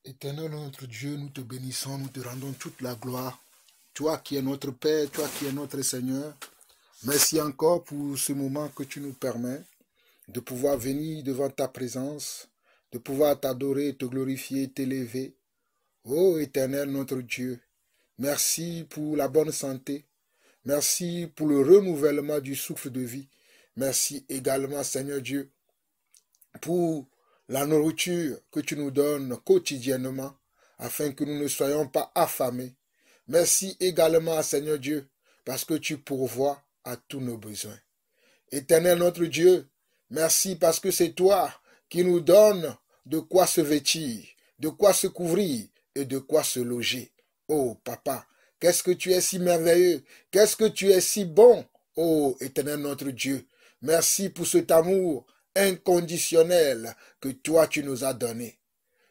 Éternel notre Dieu, nous te bénissons, nous te rendons toute la gloire. Toi qui es notre Père, toi qui es notre Seigneur, merci encore pour ce moment que tu nous permets de pouvoir venir devant ta présence, de pouvoir t'adorer, te glorifier, t'élever. Ô Éternel notre Dieu, merci pour la bonne santé, merci pour le renouvellement du souffle de vie. Merci également, Seigneur Dieu, pour la nourriture que tu nous donnes quotidiennement, afin que nous ne soyons pas affamés. Merci également, Seigneur Dieu, parce que tu pourvois à tous nos besoins. Éternel notre Dieu, merci parce que c'est toi qui nous donnes de quoi se vêtir, de quoi se couvrir et de quoi se loger. Oh Papa, qu'est-ce que tu es si merveilleux, qu'est-ce que tu es si bon, oh Éternel notre Dieu. Merci pour cet amour inconditionnel que toi tu nous as donné.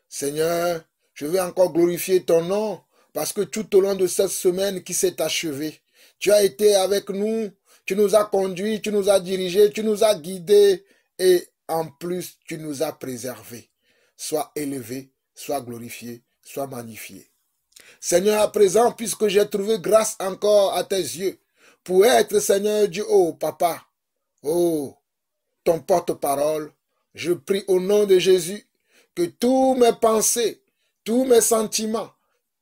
Seigneur, je veux encore glorifier ton nom parce que tout au long de cette semaine qui s'est achevée, tu as été avec nous, tu nous as conduits, tu nous as dirigés, tu nous as guidés et en plus tu nous as préservés. Sois élevé, sois glorifié, sois magnifié. Seigneur, à présent, puisque j'ai trouvé grâce encore à tes yeux pour être, Seigneur Dieu, oh Papa, oh ton porte-parole, je prie au nom de Jésus que tous mes pensées, tous mes sentiments,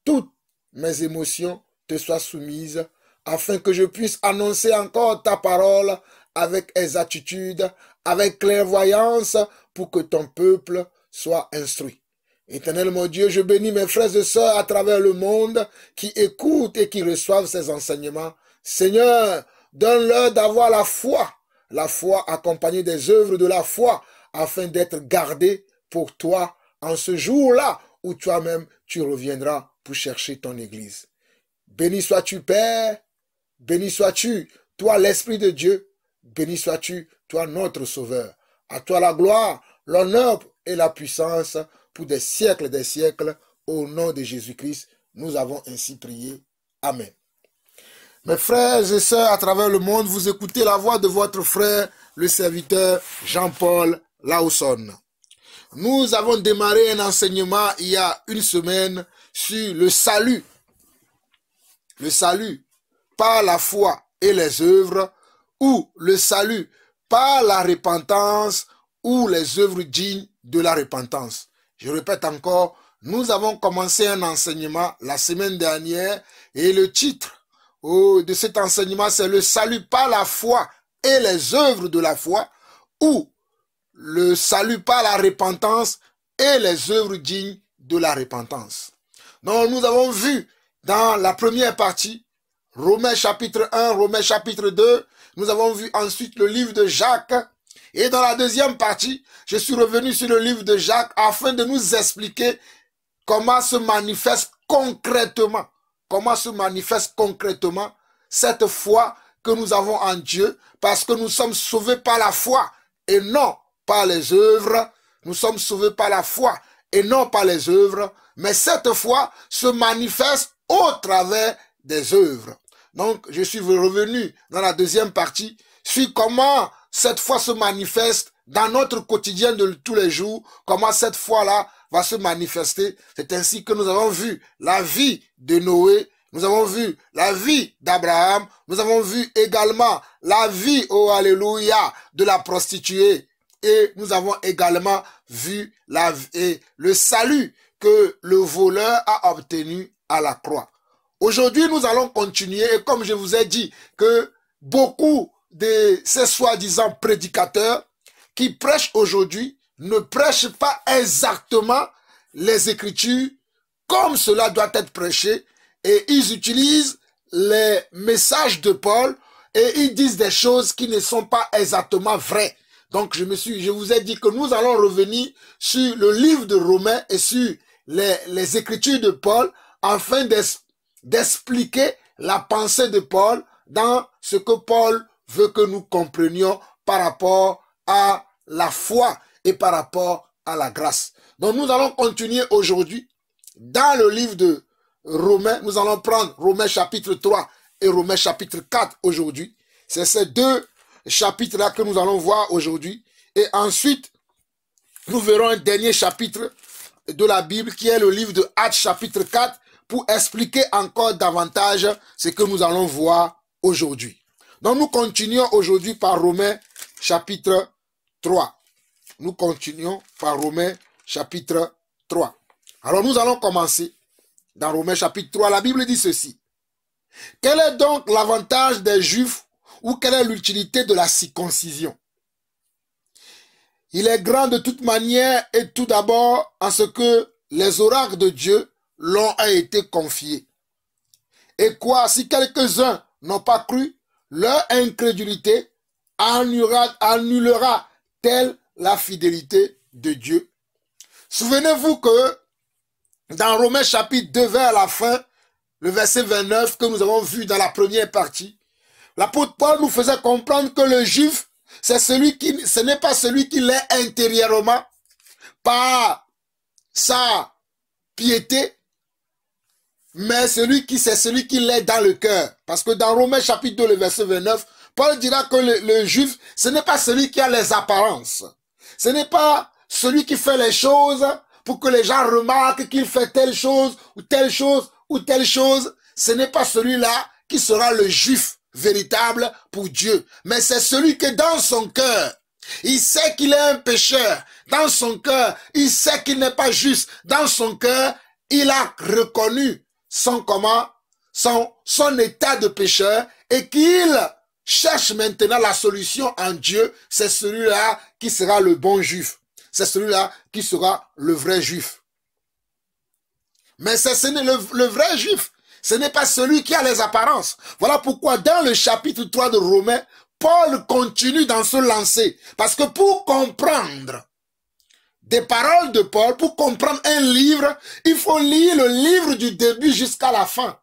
toutes mes émotions te soient soumises afin que je puisse annoncer encore ta parole avec exactitude, avec clairvoyance pour que ton peuple soit instruit. Éternel mon Dieu, je bénis mes frères et sœurs à travers le monde qui écoutent et qui reçoivent ces enseignements. Seigneur, donne-leur d'avoir la foi accompagnée des œuvres de la foi, afin d'être gardés pour toi en ce jour-là où toi-même tu reviendras pour chercher ton Église. Béni sois-tu, Père, béni sois-tu, toi l'Esprit de Dieu, béni sois-tu, toi notre Sauveur. À toi la gloire, l'honneur et la puissance pour des siècles, au nom de Jésus-Christ, nous avons ainsi prié. Amen. Mes frères et sœurs à travers le monde, vous écoutez la voix de votre frère, le serviteur Jean-Paul Lausson. Nous avons démarré un enseignement il y a une semaine sur le salut. Le salut par la foi et les œuvres, ou le salut par la repentance ou les œuvres dignes de la repentance. Je répète encore, nous avons commencé un enseignement la semaine dernière et le titre de cet enseignement, c'est le salut par la foi et les œuvres de la foi, ou le salut par la repentance et les œuvres dignes de la repentance. Donc nous avons vu dans la première partie, Romains chapitre 1, Romains chapitre 2, nous avons vu ensuite le livre de Jacques, et dans la deuxième partie, je suis revenu sur le livre de Jacques afin de nous expliquer comment se manifeste concrètement cette foi que nous avons en Dieu, parce que nous sommes sauvés par la foi et non par les œuvres. Nous sommes sauvés par la foi et non par les œuvres, mais cette foi se manifeste au travers des œuvres. Donc, je suis revenu dans la deuxième partie sur comment cette foi se manifeste dans notre quotidien de tous les jours, comment cette foi-là va se manifester. C'est ainsi que nous avons vu la vie de Noé, nous avons vu la vie d'Abraham, nous avons vu également la vie, oh alléluia, de la prostituée, et nous avons également vu le salut que le voleur a obtenu à la croix. Aujourd'hui, nous allons continuer, et comme je vous ai dit que beaucoup de ces soi-disant prédicateurs qui prêchent aujourd'hui ne prêchent pas exactement les Écritures comme cela doit être prêché, et ils utilisent les messages de Paul et ils disent des choses qui ne sont pas exactement vraies. Donc je vous ai dit que nous allons revenir sur le livre de Romains et sur les Écritures de Paul afin d'expliquer la pensée de Paul dans ce que Paul veut que nous comprenions par rapport à la foi et par rapport à la grâce. Donc nous allons continuer aujourd'hui dans le livre de Romains. Nous allons prendre Romains chapitre 3 et Romains chapitre 4 aujourd'hui. C'est ces deux chapitres-là que nous allons voir aujourd'hui. Et ensuite, nous verrons un dernier chapitre de la Bible, qui est le livre de Actes chapitre 4, pour expliquer encore davantage ce que nous allons voir aujourd'hui. Donc nous continuons aujourd'hui par Romains chapitre 3. Nous continuons par Romains chapitre 3. Alors nous allons commencer dans Romains chapitre 3. La Bible dit ceci. Quel est donc l'avantage des Juifs ou quelle est l'utilité de la circoncision? Il est grand de toute manière et tout d'abord en ce que les oracles de Dieu l'ont été confiés. Et quoi, si quelques-uns n'ont pas cru, leur incrédulité annulera-t-elle la fidélité de Dieu? Souvenez-vous que dans Romains chapitre 2 vers la fin, le verset 29 que nous avons vu dans la première partie, l'apôtre Paul nous faisait comprendre que le juif, ce n'est pas celui qui l'est intérieurement par sa piété, mais c'est celui qui l'est dans le cœur. Parce que dans Romains chapitre 2, le verset 29, Paul dira que le juif, ce n'est pas celui qui a les apparences. Ce n'est pas celui qui fait les choses pour que les gens remarquent qu'il fait telle chose ou telle chose ou telle chose. Ce n'est pas celui-là qui sera le juif véritable pour Dieu. Mais c'est celui que dans son cœur, il sait qu'il est un pécheur. Dans son cœur, il sait qu'il n'est pas juste. Dans son cœur, il a reconnu son état de pécheur et qu'il cherche maintenant la solution en Dieu. C'est celui-là qui sera le bon juif. C'est celui-là qui sera le vrai juif. Mais ce n'est le vrai juif. Ce n'est pas celui qui a les apparences. Voilà pourquoi dans le chapitre 3 de Romains, Paul continue dans ce lancer. Parce que pour comprendre des paroles de Paul, pour comprendre un livre, il faut lire le livre du début jusqu'à la fin.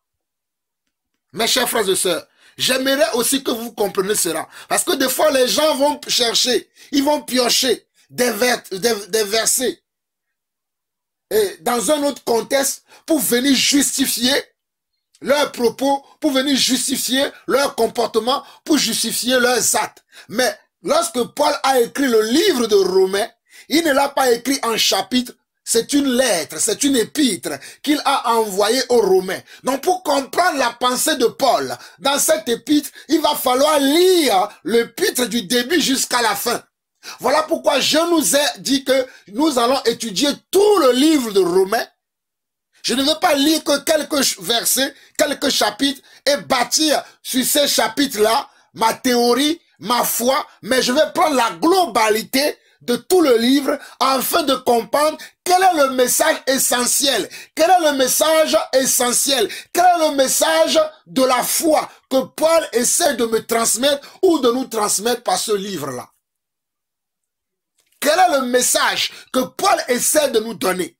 Mes chers frères et sœurs, j'aimerais aussi que vous compreniez cela. Parce que des fois, les gens vont chercher, ils vont piocher des versets et dans un autre contexte pour venir justifier leurs propos, pour venir justifier leur comportement, pour justifier leurs actes. Mais lorsque Paul a écrit le livre de Romains, il ne l'a pas écrit en chapitre, c'est une lettre, c'est une épître qu'il a envoyée aux Romains. Donc pour comprendre la pensée de Paul dans cette épître, il va falloir lire l'épître du début jusqu'à la fin. Voilà pourquoi je nous ai dit que nous allons étudier tout le livre de Romains. Je ne veux pas lire que quelques versets, quelques chapitres et bâtir sur ces chapitres-là ma théorie, ma foi, mais je vais prendre la globalité de tout le livre afin de comprendre quel est le message essentiel, quel est le message essentiel, quel est le message de la foi que Paul essaie de me transmettre ou de nous transmettre par ce livre-là. Quel est le message que Paul essaie de nous donner?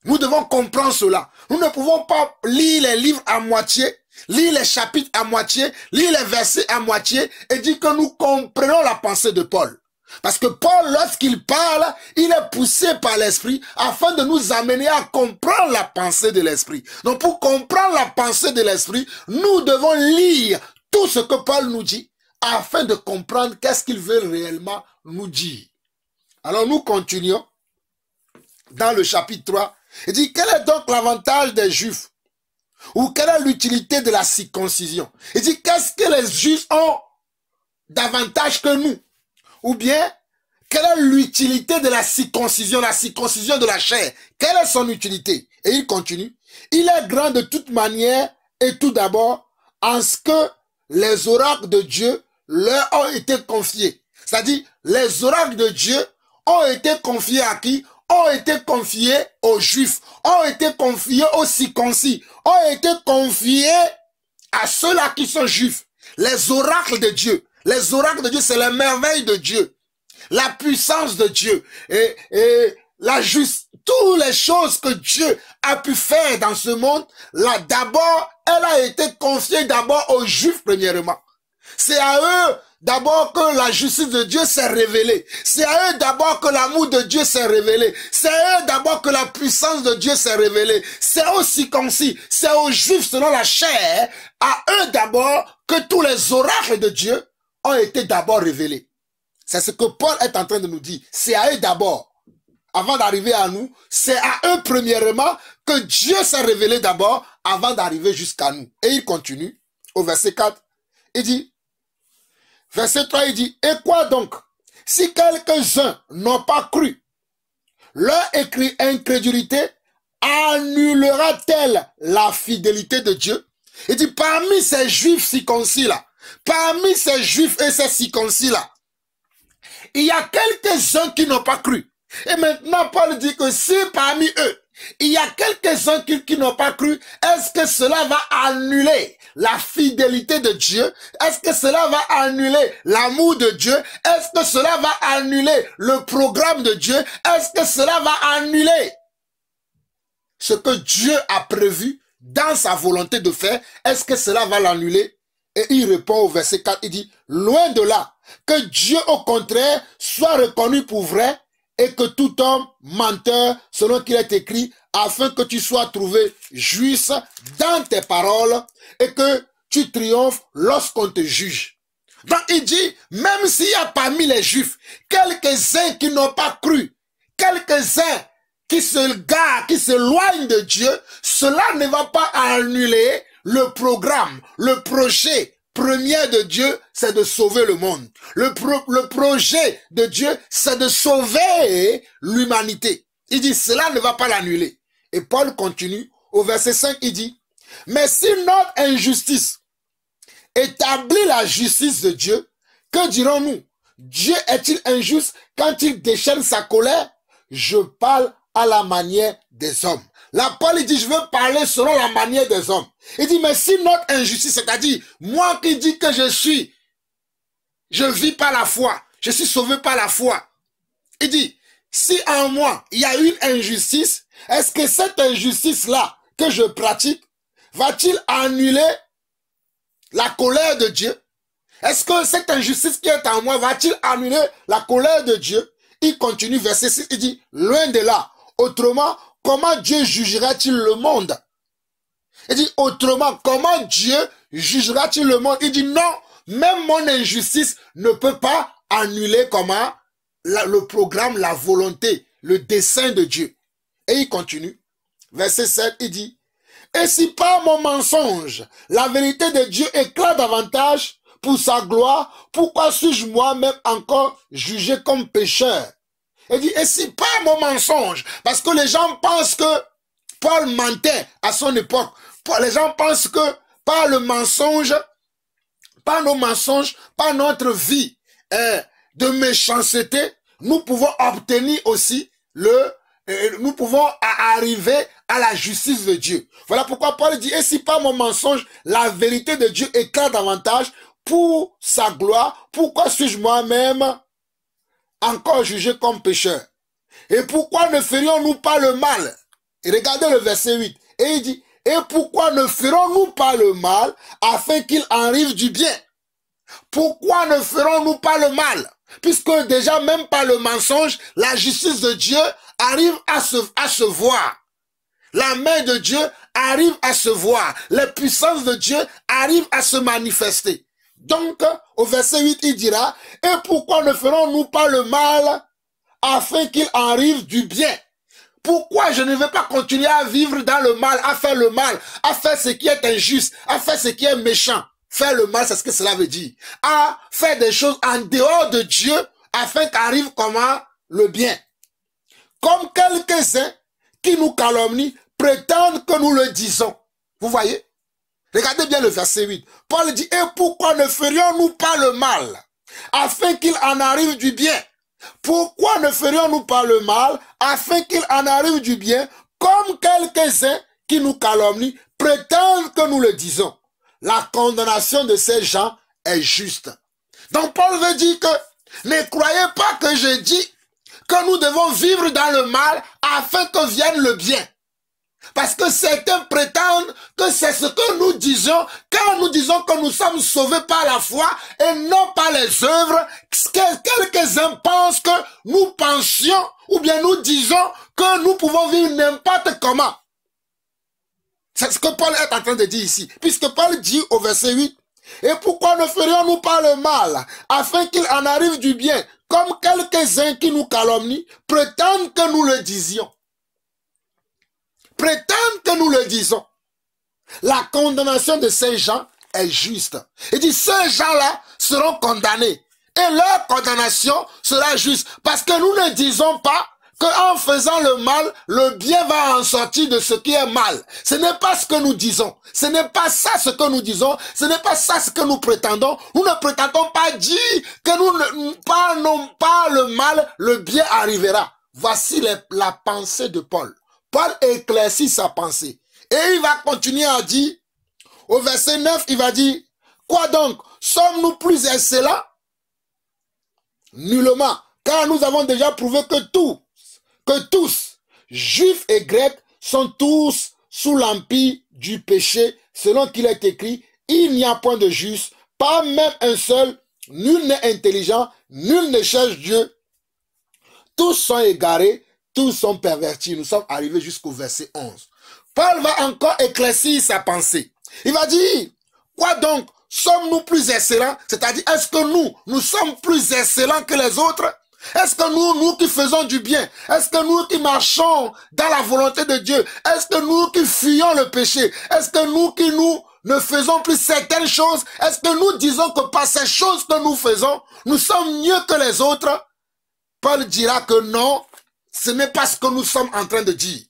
Nous devons comprendre cela. Nous ne pouvons pas lire les livres à moitié, lire les chapitres à moitié, lire les versets à moitié et dire que nous comprenons la pensée de Paul. Parce que Paul, lorsqu'il parle, il est poussé par l'esprit afin de nous amener à comprendre la pensée de l'esprit. Donc pour comprendre la pensée de l'esprit, nous devons lire tout ce que Paul nous dit afin de comprendre qu'est-ce qu'il veut réellement nous dire. Alors nous continuons dans le chapitre 3. Il dit, quel est donc l'avantage des Juifs? Ou quelle est l'utilité de la circoncision? Il dit, qu'est-ce que les Juifs ont davantage que nous? Ou bien, quelle est l'utilité de la circoncision de la chair? Quelle est son utilité? Et il continue. Il est grand de toute manière et tout d'abord en ce que les oracles de Dieu leur ont été confiés. C'est-à-dire, les oracles de Dieu ont été confiés à qui? Ont été confiés aux Juifs, ont été confiés aux circoncis, ont été confiés à ceux-là qui sont Juifs. Les oracles de Dieu. Les oracles de Dieu, c'est la merveille de Dieu, la puissance de Dieu et toutes les choses que Dieu a pu faire dans ce monde. Là, d'abord, elle a été confiée d'abord aux Juifs premièrement. C'est à eux d'abord que la justice de Dieu s'est révélée. C'est à eux d'abord que l'amour de Dieu s'est révélé. C'est à eux d'abord que la puissance de Dieu s'est révélée. C'est aux circoncis, c'est aux Juifs selon la chair, à eux d'abord que tous les oracles de Dieu ont été d'abord révélés. C'est ce que Paul est en train de nous dire. C'est à eux d'abord. avant d'arriver à nous, c'est à eux premièrement que Dieu s'est révélé d'abord avant d'arriver jusqu'à nous. Et il continue au verset 4. Il dit, verset 3, il dit, et quoi donc? Si quelques-uns n'ont pas cru, leur incrédulité annulera-t-elle la fidélité de Dieu? Il dit, parmi ces juifs circoncis-là, parmi ces juifs et ces circoncis-là, il y a quelques-uns qui n'ont pas cru. Et maintenant, Paul dit que si parmi eux, il y a quelques-uns qui n'ont pas cru, est-ce que cela va annuler la fidélité de Dieu? Est-ce que cela va annuler l'amour de Dieu? Est-ce que cela va annuler le programme de Dieu? Est-ce que cela va annuler ce que Dieu a prévu dans sa volonté de faire? Est-ce que cela va l'annuler? Et il répond au verset 4, il dit, loin de là, que Dieu au contraire soit reconnu pour vrai et que tout homme menteur, selon qu'il est écrit, afin que tu sois trouvé juste dans tes paroles et que tu triomphes lorsqu'on te juge. Donc il dit, même s'il y a parmi les Juifs quelques-uns qui n'ont pas cru, quelques-uns qui se garent, qui s'éloignent de Dieu, cela ne va pas annuler le programme, le projet premier de Dieu, c'est de sauver le monde. Le projet de Dieu, c'est de sauver l'humanité. Il dit, cela ne va pas l'annuler. Et Paul continue, au verset 5, il dit, mais si notre injustice établit la justice de Dieu, que dirons-nous? Dieu est-il injuste quand il déchaîne sa colère? Je parle à la manière des hommes. Là, Paul il dit, je veux parler selon la manière des hommes. Il dit, mais si notre injustice, c'est-à-dire, moi qui dis que je vis par la foi, je suis sauvé par la foi. Il dit, si en moi, il y a une injustice, est-ce que cette injustice-là que je pratique, va-t-il annuler la colère de Dieu? Est-ce que cette injustice qui est en moi, va-t-il annuler la colère de Dieu? Il continue, verset 6, il dit, loin de là. Autrement, comment Dieu jugera-t-il le monde? Il dit, autrement, comment Dieu jugera-t-il le monde? Il dit, non, même mon injustice ne peut pas annuler comment le programme, la volonté, le dessein de Dieu. Et il continue, verset 7, il dit, et si par mon mensonge, la vérité de Dieu éclate davantage pour sa gloire, pourquoi suis-je moi-même encore jugé comme pécheur? Il dit, et si par mon mensonge, parce que les gens pensent que Paul mentait à son époque, les gens pensent que par le mensonge, par nos mensonges, par notre vie de méchanceté, nous pouvons obtenir aussi nous pouvons arriver à la justice de Dieu. Voilà pourquoi Paul dit, et si par mon mensonge, la vérité de Dieu éclate davantage pour sa gloire, pourquoi suis-je moi-même encore jugé comme pécheur? Et pourquoi ne ferions-nous pas le mal? Et regardez le verset 8. Et il dit, et pourquoi ne ferons-nous pas le mal afin qu'il en arrive du bien? Pourquoi ne ferons-nous pas le mal? Puisque déjà même par le mensonge, la justice de Dieu arrive à se voir. La main de Dieu arrive à se voir. Les puissances de Dieu arrivent à se manifester. Donc, au verset 8, il dira, et pourquoi ne ferons-nous pas le mal afin qu'il en arrive du bien? Pourquoi je ne vais pas continuer à vivre dans le mal, à faire le mal, à faire ce qui est injuste, à faire ce qui est méchant? Faire le mal, c'est ce que cela veut dire. À faire des choses en dehors de Dieu afin qu'arrive comment? Le bien. Comme quelques-uns qui nous calomnient prétendent que nous le disons. Vous voyez? Regardez bien le verset 8. Paul dit, et pourquoi ne ferions-nous pas le mal afin qu'il en arrive du bien? Pourquoi ne ferions-nous pas le mal afin qu'il en arrive du bien, comme quelques-uns qui nous calomnient prétendent que nous le disons? La condamnation de ces gens est juste. Donc Paul veut dire que ne croyez pas que je dis que nous devons vivre dans le mal afin que vienne le bien. Parce que certains prétendent que c'est ce que nous disons quand nous disons que nous sommes sauvés par la foi et non par les œuvres. Quelques-uns pensent que nous pensions ou bien nous disons que nous pouvons vivre n'importe comment. C'est ce que Paul est en train de dire ici. Puisque Paul dit au verset 8, et pourquoi ne ferions-nous pas le mal afin qu'il en arrive du bien, comme quelques-uns qui nous calomnient, prétendent que nous le disions. Prétendent que nous le disons. La condamnation de ces gens est juste. Il dit, ces gens-là seront condamnés. Et leur condamnation sera juste. Parce que nous ne disons pas qu'en faisant le mal, le bien va en sortir de ce qui est mal. Ce n'est pas ce que nous disons. Ce n'est pas ça ce que nous disons. Ce n'est pas ça ce que nous prétendons. Nous ne prétendons pas dire que nous non pas le mal, le bien arrivera. Voici la pensée de Paul. Paul éclaircit sa pensée. Et il va continuer à dire, au verset 9, il va dire, quoi donc? Sommes-nous plus excellents? Nullement, car nous avons déjà prouvé que tous, juifs et grecs, sont tous sous l'empire du péché, selon qu'il est écrit, il n'y a point de juste, pas même un seul, nul n'est intelligent, nul ne cherche Dieu. Tous sont égarés, tous sont pervertis. Nous sommes arrivés jusqu'au verset 11. Paul va encore éclaircir sa pensée. Il va dire, quoi donc? Sommes-nous plus excellents? C'est-à-dire, est-ce que nous sommes plus excellents que les autres? Est-ce que nous qui faisons du bien, est-ce que nous qui marchons dans la volonté de Dieu, est-ce que nous qui fuyons le péché, est-ce que nous qui ne faisons plus certaines choses, est-ce que nous disons que par ces choses que nous faisons, nous sommes mieux que les autres? Paul dira que non, ce n'est pas ce que nous sommes en train de dire.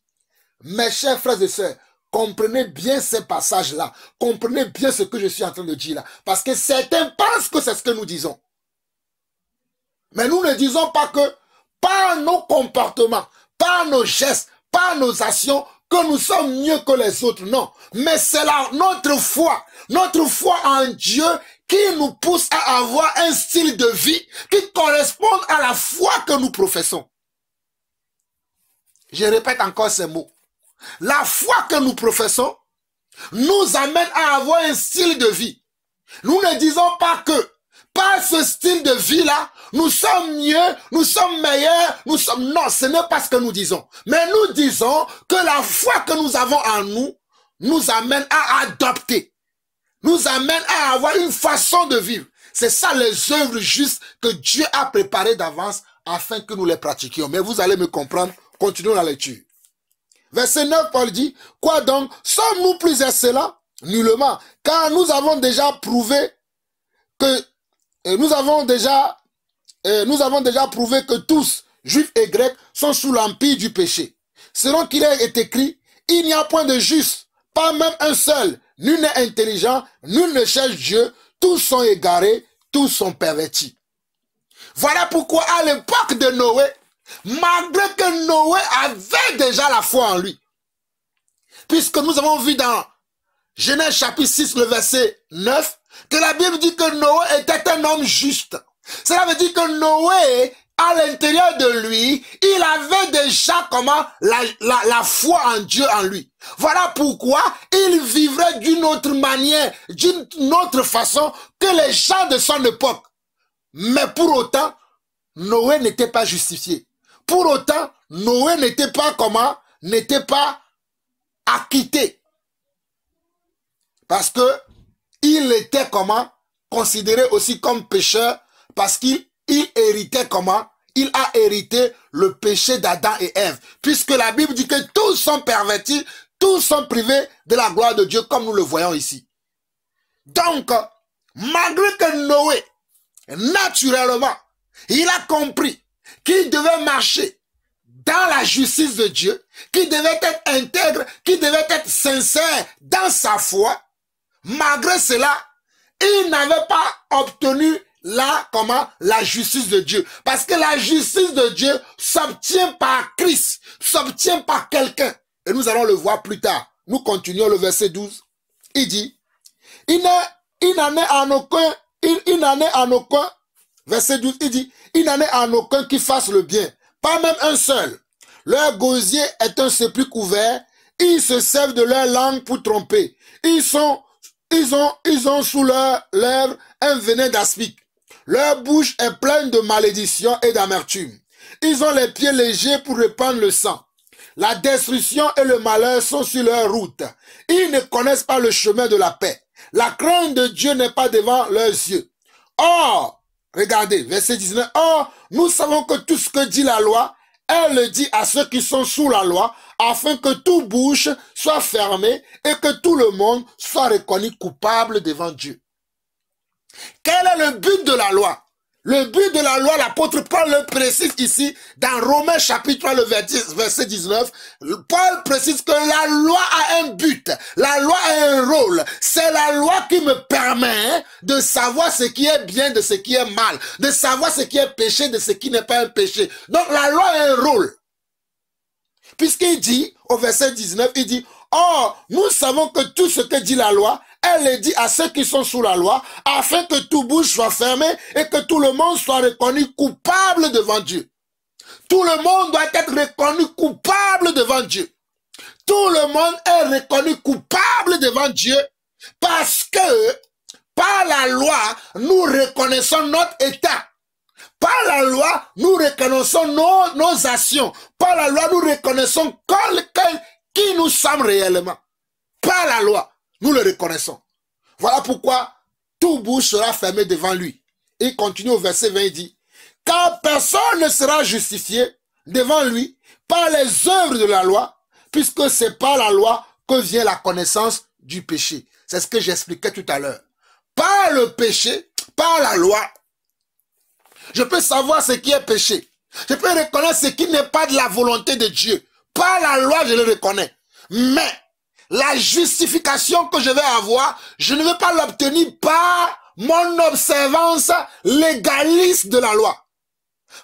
Mes chers frères et sœurs, comprenez bien ces passages-là. Comprenez bien ce que je suis en train de dire là. Parce que certains pensent que c'est ce que nous disons. Mais nous ne disons pas que par nos comportements, par nos gestes, par nos actions, que nous sommes mieux que les autres. Non. Mais c'est là notre foi en Dieu qui nous pousse à avoir un style de vie qui corresponde à la foi que nous professons. Je répète encore ces mots. La foi que nous professons nous amène à avoir un style de vie. Nous ne disons pas que par ce style de vie-là, nous sommes mieux, nous sommes meilleurs, Non, ce n'est pas ce que nous disons. Mais nous disons que la foi que nous avons en nous, nous amène à adopter, nous amène à avoir une façon de vivre. C'est ça les œuvres justes que Dieu a préparées d'avance afin que nous les pratiquions. Mais vous allez me comprendre, continuons la lecture. Verset 9, Paul dit, quoi donc? Sommes-nous plus excellents? Nullement, car nous avons déjà prouvé que nous avons déjà prouvé que tous, juifs et grecs, sont sous l'empire du péché. Selon qu'il est écrit, il n'y a point de juste, pas même un seul, nul n'est intelligent, nul ne cherche Dieu, tous sont égarés, tous sont pervertis. Voilà pourquoi à l'époque de Noé, malgré que Noé avait déjà la foi en lui, puisque nous avons vu dans Genèse chapitre 6, le verset 9, que la Bible dit que Noé était un homme juste. Cela veut dire que Noé, à l'intérieur de lui, il avait déjà la foi en Dieu en lui. Voilà pourquoi il vivrait d'une autre manière, d'une autre façon que les gens de son époque. Mais pour autant, Noé n'était pas justifié. Pour autant, Noé n'était pas acquitté. Parce que il était considéré aussi comme pécheur, parce qu'il héritait il a hérité le péché d'Adam et Ève. Puisque la Bible dit que tous sont pervertis, tous sont privés de la gloire de Dieu, comme nous le voyons ici. Donc, malgré que Noé, naturellement, il a compris qu'il devait marcher dans la justice de Dieu, qu'il devait être intègre, qu'il devait être sincère dans sa foi, malgré cela, il n'avait pas obtenu la justice de Dieu. Parce que la justice de Dieu s'obtient par Christ, s'obtient par quelqu'un. Et nous allons le voir plus tard. Nous continuons le verset 12. Il dit, il n'en est en aucun, verset 12, il dit, il n'en est en aucun qui fasse le bien, pas même un seul. Leur gosier est un sépulcre ouvert, ils se servent de leur langue pour tromper. Ils ont sous leurs lèvres un venin d'aspic. Leur bouche est pleine de malédiction et d'amertume. Ils ont les pieds légers pour répandre le sang. La destruction et le malheur sont sur leur route. Ils ne connaissent pas le chemin de la paix. La crainte de Dieu n'est pas devant leurs yeux. Or, Regardez, verset 19. Or, nous savons que tout ce que dit la loi, elle le dit à ceux qui sont sous la loi, afin que toute bouche soit fermée et que tout le monde soit reconnu coupable devant Dieu. Quel est le but de la loi? Le but de la loi, l'apôtre Paul le précise ici, dans Romains chapitre 3, le verset 19, Paul précise que la loi a un but, la loi a un rôle. C'est la loi qui me permet de savoir ce qui est bien de ce qui est mal, de savoir ce qui est péché de ce qui n'est pas un péché. Donc la loi a un rôle. Puisqu'il dit, au verset 19, il dit, « Or, nous savons que tout ce que dit la loi, elle le dit à ceux qui sont sous la loi, afin que toute bouche soit fermée et que tout le monde soit reconnu coupable devant Dieu. » Tout le monde doit être reconnu coupable devant Dieu. Tout le monde est reconnu coupable devant Dieu parce que par la loi, nous reconnaissons notre état. Par la loi, nous reconnaissons nos actions. Par la loi, nous reconnaissons qui nous sommes réellement. Par la loi, nous le reconnaissons. Voilà pourquoi toute bouche sera fermée devant lui. Il continue au verset 20, il dit, « Car personne ne sera justifié devant lui par les œuvres de la loi, puisque c'est par la loi que vient la connaissance du péché. » C'est ce que j'expliquais tout à l'heure. Par le péché, par la loi, je peux savoir ce qui est péché. Je peux reconnaître ce qui n'est pas de la volonté de Dieu. Par la loi, je le reconnais. Mais la justification que je vais avoir, je ne vais pas l'obtenir par mon observance légaliste de la loi.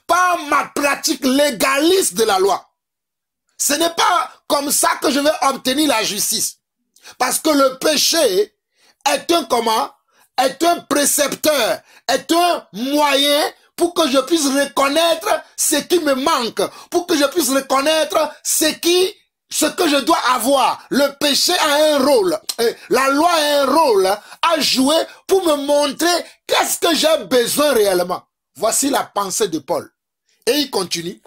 Par ma pratique légaliste de la loi. Ce n'est pas comme ça que je vais obtenir la justice. Parce que le péché est un comment? Est un précepteur, est un moyen pour que je puisse reconnaître ce qui me manque, pour que je puisse reconnaître ce que je dois avoir. Le péché a un rôle, la loi a un rôle à jouer pour me montrer qu'est-ce que j'ai besoin réellement. Voici la pensée de Paul. Et il continue.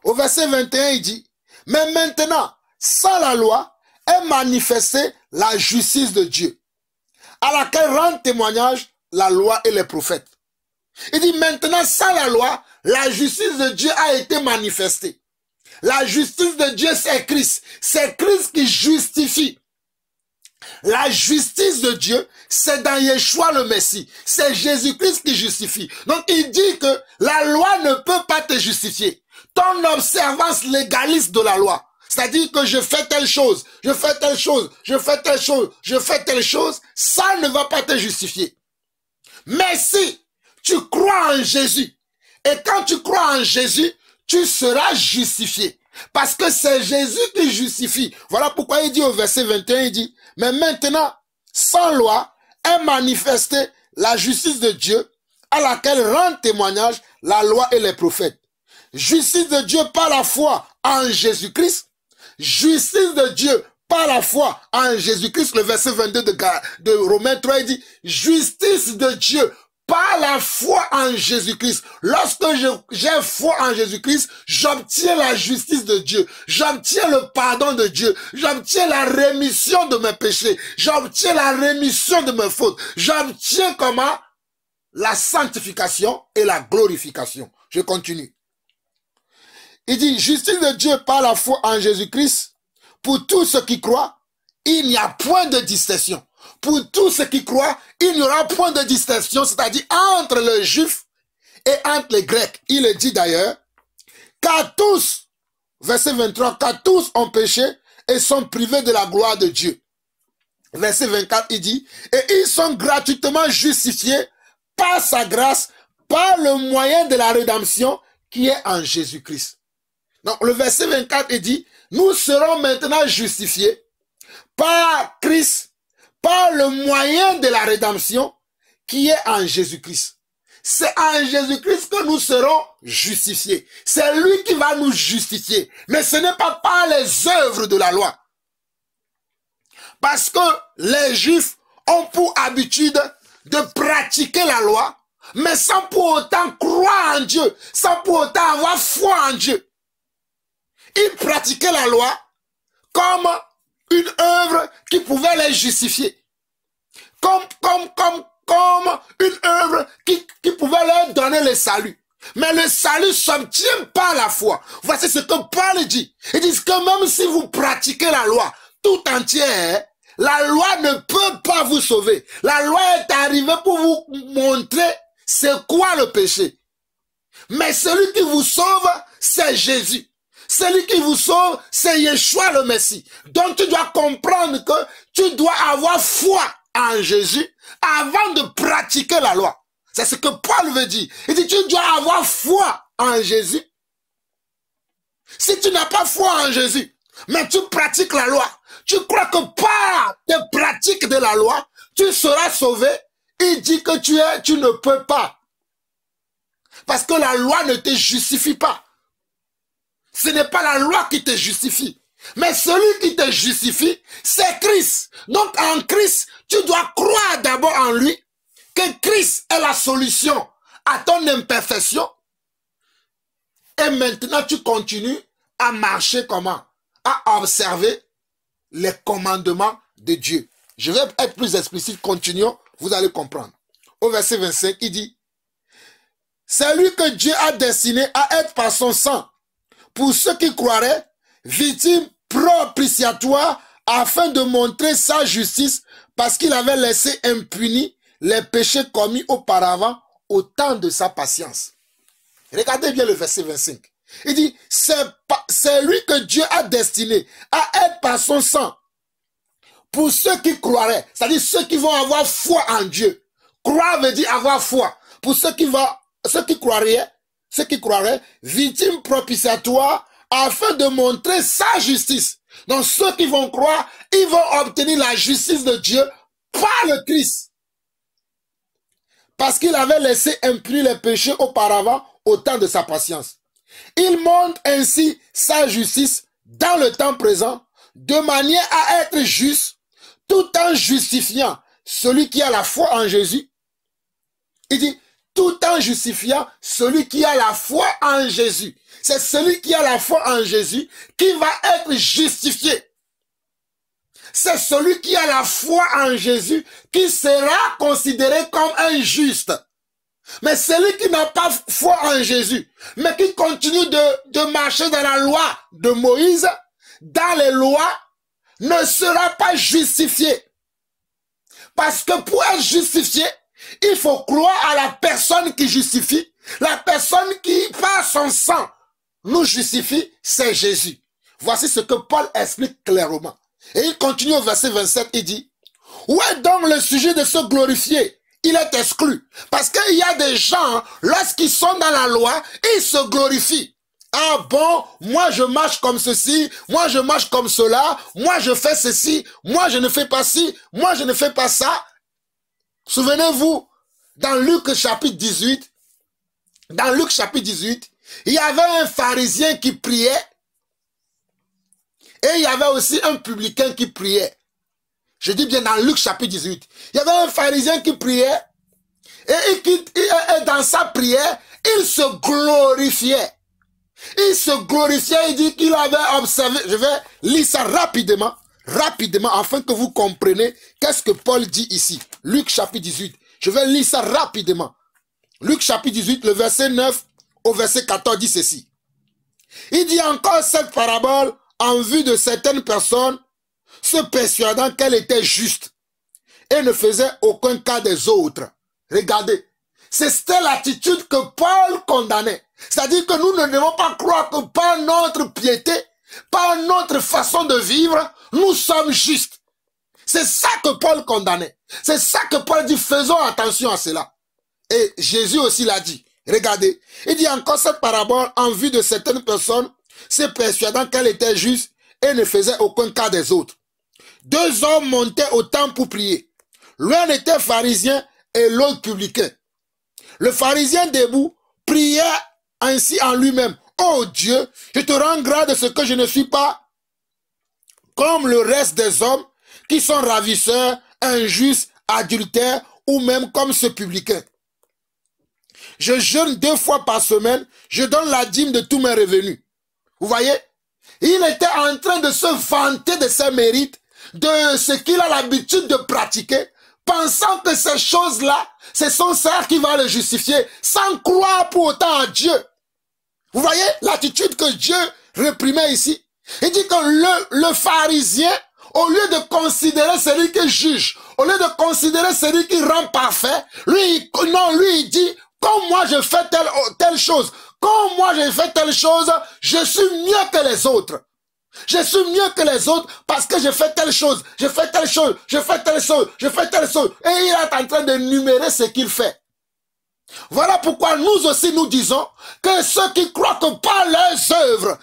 Au verset 21, il dit, « Mais maintenant, sans la loi, est manifestée la justice de Dieu, à laquelle rendent témoignage la loi et les prophètes. » Il dit maintenant, sans la loi, la justice de Dieu a été manifestée. La justice de Dieu, c'est Christ. C'est Christ qui justifie. La justice de Dieu, c'est dans Yeshua le Messie. C'est Jésus-Christ qui justifie. Donc il dit que la loi ne peut pas te justifier. Ton observance légaliste de la loi, c'est-à-dire que je fais telle chose, je fais telle chose, je fais telle chose, je fais telle chose, ça ne va pas te justifier. Mais si tu crois en Jésus, et quand tu crois en Jésus, tu seras justifié. Parce que c'est Jésus qui justifie. Voilà pourquoi il dit au verset 21, il dit, « Mais maintenant, sans loi, est manifestée la justice de Dieu, à laquelle rendent témoignage la loi et les prophètes. Justice de Dieu par la foi en Jésus-Christ. Justice de Dieu par la foi en Jésus-Christ. » Le verset 22 de Romains 3, il dit, « Justice de Dieu par la foi en Jésus-Christ. » Lorsque j'ai foi en Jésus-Christ, j'obtiens la justice de Dieu. J'obtiens le pardon de Dieu. J'obtiens la rémission de mes péchés. J'obtiens la rémission de mes fautes. J'obtiens comment? La sanctification et la glorification. Je continue. Il dit, justice de Dieu par la foi en Jésus-Christ, pour tous ceux qui croient, il n'y a point de distinction. Pour tous ceux qui croient, il n'y aura point de distinction, c'est-à-dire entre les Juifs et entre les Grecs. Il est dit d'ailleurs, car tous, verset 23, car tous ont péché et sont privés de la gloire de Dieu. Verset 24, il dit, et ils sont gratuitement justifiés par sa grâce, par le moyen de la rédemption qui est en Jésus-Christ. Donc le verset 24, il dit, nous serons maintenant justifiés par Christ, par le moyen de la rédemption qui est en Jésus-Christ. C'est en Jésus-Christ que nous serons justifiés. C'est lui qui va nous justifier. Mais ce n'est pas par les œuvres de la loi. Parce que les Juifs ont pour habitude de pratiquer la loi, mais sans pour autant croire en Dieu, sans pour autant avoir foi en Dieu. Ils pratiquaient la loi comme une œuvre qui pouvait les justifier. Comme comme une œuvre qui pouvait leur donner le salut. Mais le salut s'obtient par la foi. Voici ce que Paul dit. Il dit que même si vous pratiquez la loi tout entière, la loi ne peut pas vous sauver. La loi est arrivée pour vous montrer c'est quoi le péché. Mais celui qui vous sauve, c'est Jésus. Celui qui vous sauve, c'est Yeshua le Messie. Donc tu dois comprendre que tu dois avoir foi en Jésus avant de pratiquer la loi. C'est ce que Paul veut dire. Il dit tu dois avoir foi en Jésus. Si tu n'as pas foi en Jésus, mais tu pratiques la loi, tu crois que par tes pratiques de la loi, tu seras sauvé. Il dit que tu ne peux pas. Parce que la loi ne te justifie pas. Ce n'est pas la loi qui te justifie. Mais celui qui te justifie, c'est Christ. Donc en Christ, tu dois croire d'abord en lui, que Christ est la solution à ton imperfection. Et maintenant, tu continues à marcher comment? À observer les commandements de Dieu. Je vais être plus explicite, continuons, vous allez comprendre. Au verset 25, il dit, c'est lui que Dieu a destiné à être par son sang, pour ceux qui croiraient, victime propitiatoire, afin de montrer sa justice, parce qu'il avait laissé impunis les péchés commis auparavant au temps de sa patience. Regardez bien le verset 25. Il dit, c'est lui que Dieu a destiné à être par son sang, pour ceux qui croiraient, c'est-à-dire ceux qui vont avoir foi en Dieu. Croire veut dire avoir foi. Pour ceux qui croiraient, victime propitiatoire, afin de montrer sa justice. Donc ceux qui vont croire, ils vont obtenir la justice de Dieu par le Christ. Parce qu'il avait laissé impunis les péchés auparavant au temps de sa patience. Il montre ainsi sa justice dans le temps présent, de manière à être juste, tout en justifiant celui qui a la foi en Jésus. Il dit, tout en justifiant celui qui a la foi en Jésus. C'est celui qui a la foi en Jésus qui va être justifié. C'est celui qui a la foi en Jésus qui sera considéré comme un juste. Mais celui qui n'a pas foi en Jésus, mais qui continue de marcher dans la loi de Moïse, dans les lois, ne sera pas justifié. Parce que pour être justifié, il faut croire à la personne qui justifie. La personne qui, par son sang, nous justifie, c'est Jésus. Voici ce que Paul explique clairement. Et il continue au verset 27, il dit, où est donc le sujet de se glorifier? Il est exclu. Parce qu'il y a des gens, lorsqu'ils sont dans la loi, ils se glorifient. Ah bon, moi je marche comme ceci, moi je marche comme cela, moi je fais ceci, moi je ne fais pas ci, moi je ne fais pas ça. Souvenez-vous, dans Luc chapitre 18, il y avait un pharisien qui priait et il y avait aussi un publicain qui priait. Je dis bien dans Luc chapitre 18. Il y avait un pharisien qui priait et dans sa prière, il se glorifiait. Il se glorifiait, il dit qu'il avait observé. Je vais lire ça rapidement, afin que vous compreniez qu'est-ce que Paul dit ici. Luc chapitre 18. Je vais lire ça rapidement. Luc chapitre 18, le verset 9 au verset 14 dit ceci. Il dit encore cette parabole en vue de certaines personnes se persuadant qu'elle était juste et ne faisait aucun cas des autres. Regardez, c'était l'attitude que Paul condamnait. C'est-à-dire que nous ne devons pas croire que par notre piété, par notre façon de vivre, nous sommes justes. C'est ça que Paul condamnait. C'est ça que Paul dit, faisons attention à cela. Et Jésus aussi l'a dit. Regardez, il dit encore cette parabole en vue de certaines personnes se persuadant qu'elle était juste et ne faisait aucun cas des autres. Deux hommes montaient au temple pour prier. L'un était pharisien et l'autre publicain. Le pharisien debout priait ainsi en lui-même. Oh Dieu, je te rends grâce de ce que je ne suis pas comme le reste des hommes qui sont ravisseurs, injustes, adultères ou même comme ce publicain. Je jeûne 2 fois par semaine, je donne la dîme de tous mes revenus. Vous voyez? Il était en train de se vanter de ses mérites, de ce qu'il a l'habitude de pratiquer pensant que ces choses-là, c'est son sœur qui va le justifier, sans croire pour autant à Dieu. Vous voyez l'attitude que Dieu réprimait ici? Il dit que le pharisien, au lieu de considérer celui qui juge, au lieu de considérer celui qui rend parfait, lui, il dit, comme moi je fais telle chose, comme moi je fais telle chose, je suis mieux que les autres. Je suis mieux que les autres parce que je fais telle chose, je fais telle chose, je fais telle chose, je fais telle chose. Et il est en train d'énumérer ce qu'il fait. Voilà pourquoi nous aussi nous disons que ceux qui croient que par les œuvres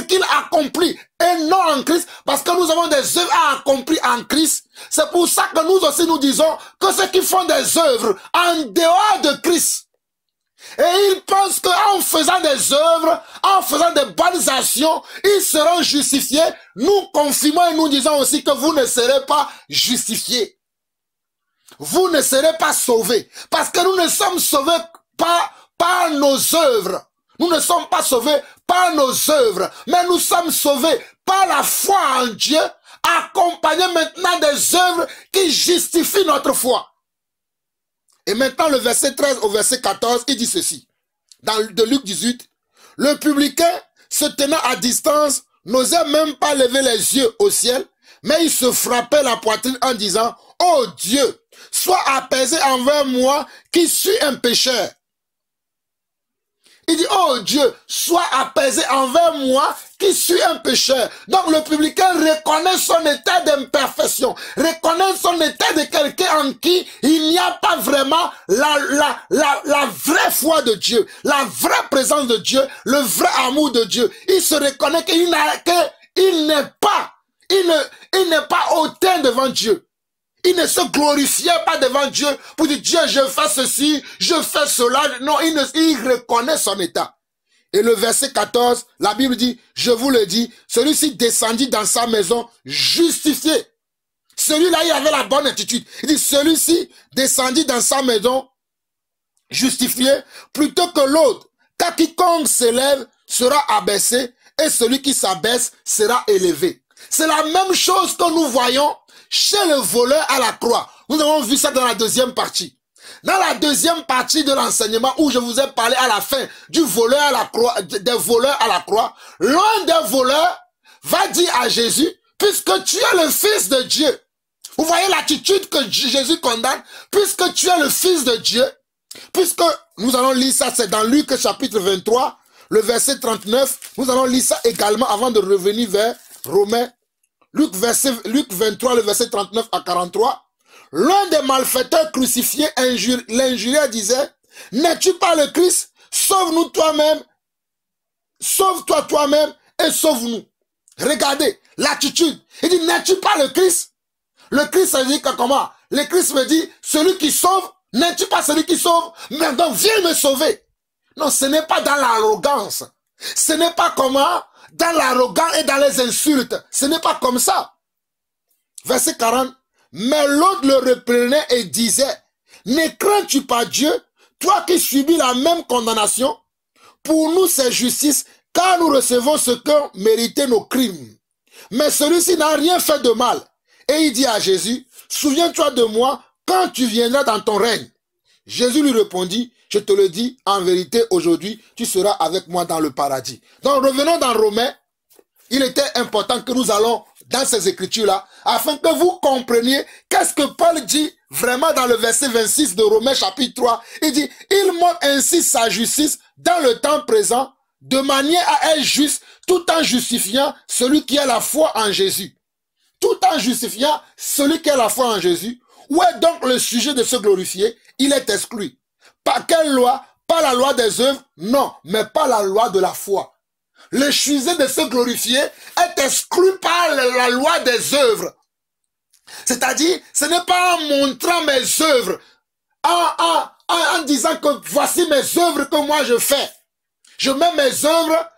qu'il accomplit et non en Christ, parce que nous avons des œuvres à accomplir en Christ, c'est pour ça que nous aussi nous disons que ceux qui font des œuvres en dehors de Christ, et ils pensent qu'en faisant des œuvres, en faisant des bonnes actions, ils seront justifiés. Nous confirmons et nous disons aussi que vous ne serez pas justifiés. Vous ne serez pas sauvés. Parce que nous ne sommes sauvés par nos œuvres. Nous ne sommes pas sauvés par nos œuvres. Mais nous sommes sauvés par la foi en Dieu, accompagnés maintenant des œuvres qui justifient notre foi. Et maintenant, le verset 13 au verset 14, il dit ceci. De Luc 18, le publicain, se tenant à distance, n'osait même pas lever les yeux au ciel, mais il se frappait la poitrine en disant, « Oh Dieu, sois apaisé envers moi qui suis un pécheur. » Il dit, oh Dieu, sois apaisé envers moi qui suis un pécheur. Donc le publicain reconnaît son état d'imperfection, reconnaît son état de quelqu'un en qui il n'y a pas vraiment la vraie foi de Dieu, la vraie présence de Dieu, le vrai amour de Dieu. Il se reconnaît qu'il n'est pas hautain devant Dieu. Il ne se glorifiait pas devant Dieu pour dire, Dieu, je fais ceci, je fais cela. Non, il reconnaît son état. Et le verset 14, la Bible dit, je vous le dis, celui-ci descendit dans sa maison justifié. Celui-là, il avait la bonne attitude. Il dit, celui-ci descendit dans sa maison justifié plutôt que l'autre. Car quiconque s'élève sera abaissé et celui qui s'abaisse sera élevé. C'est la même chose que nous voyons chez le voleur à la croix. Nous avons vu ça dans la deuxième partie. Dans la deuxième partie de l'enseignement où je vous ai parlé à la fin du voleur à la croix, des voleurs à la croix, l'un des voleurs va dire à Jésus, puisque tu es le Fils de Dieu. Vous voyez l'attitude que Jésus condamne, puisque tu es le Fils de Dieu, puisque nous allons lire ça, c'est dans Luc chapitre 23, le verset 39, nous allons lire ça également avant de revenir vers Romains. Luc 23, le verset 39 à 43. L'un des malfaiteurs crucifiés l'injuriait, disait, n'es-tu pas le Christ? Sauve-nous toi-même, sauve-toi toi-même et sauve-nous. Regardez l'attitude. Il dit, n'es-tu pas le Christ? Le Christ, ça dit que comment? Le Christ me dit, celui qui sauve, n'es-tu pas celui qui sauve? Mais donc viens me sauver. Non, ce n'est pas dans l'arrogance. Ce n'est pas comment? Dans l'arrogance et dans les insultes. Ce n'est pas comme ça. Verset 40. Mais l'autre le reprenait et disait, ne crains-tu pas Dieu, toi qui subis la même condamnation? Pour nous c'est justice, car nous recevons ce qu'ont mérité nos crimes. Mais celui-ci n'a rien fait de mal. Et il dit à Jésus, souviens-toi de moi quand tu viendras dans ton règne. Jésus lui répondit, je te le dis, en vérité, aujourd'hui, tu seras avec moi dans le paradis. Donc, revenons dans Romains. Il était important que nous allons dans ces écritures-là, afin que vous compreniez qu'est-ce que Paul dit vraiment dans le verset 26 de Romains chapitre 3. Il dit, il montre ainsi sa justice dans le temps présent, de manière à être juste, tout en justifiant celui qui a la foi en Jésus. Tout en justifiant celui qui a la foi en Jésus. Où est donc le sujet de se glorifier? Il est exclu. Par quelle loi? Pas la loi des œuvres? Non, mais pas la loi de la foi. Le sujet de se glorifier est exclu par la loi des œuvres. C'est-à-dire, ce n'est pas en montrant mes œuvres, en disant que voici mes œuvres que moi je fais. Je mets mes œuvres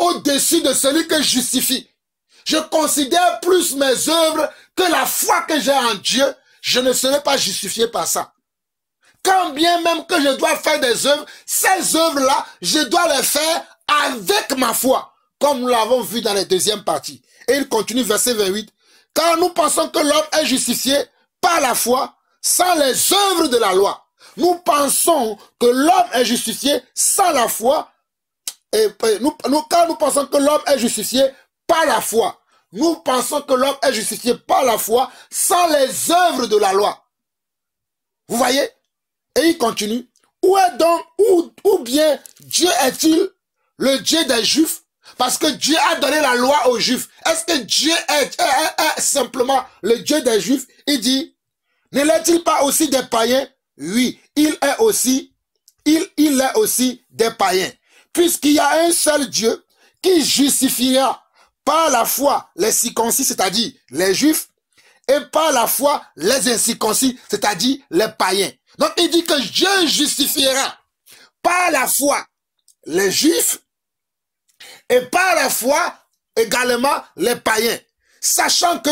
au-dessus de celui que je justifie. Je considère plus mes œuvres que la foi que j'ai en Dieu. Je ne serai pas justifié par ça. Quand bien même que je dois faire des œuvres, ces œuvres-là, je dois les faire avec ma foi, comme nous l'avons vu dans la deuxième partie. Et il continue, verset 28. Car nous pensons que l'homme est justifié par la foi sans les œuvres de la loi. Nous pensons que l'homme est justifié sans la foi. Car nous pensons que l'homme est justifié par la foi. Nous pensons que l'homme est justifié par la foi sans les œuvres de la loi. Vous voyez? Et il continue. Où est donc, ou bien Dieu est-il le Dieu des Juifs? Parce que Dieu a donné la loi aux Juifs. Est-ce que Dieu est simplement le Dieu des Juifs? Il dit, ne l'est-il pas aussi des païens? Oui, il est aussi des païens. Puisqu'il y a un seul Dieu qui justifiera par la foi les circoncis, c'est-à-dire les Juifs, et par la foi les incirconcis, c'est-à-dire les païens. Donc il dit que Dieu justifiera par la foi les Juifs et par la foi également les païens. Sachant que,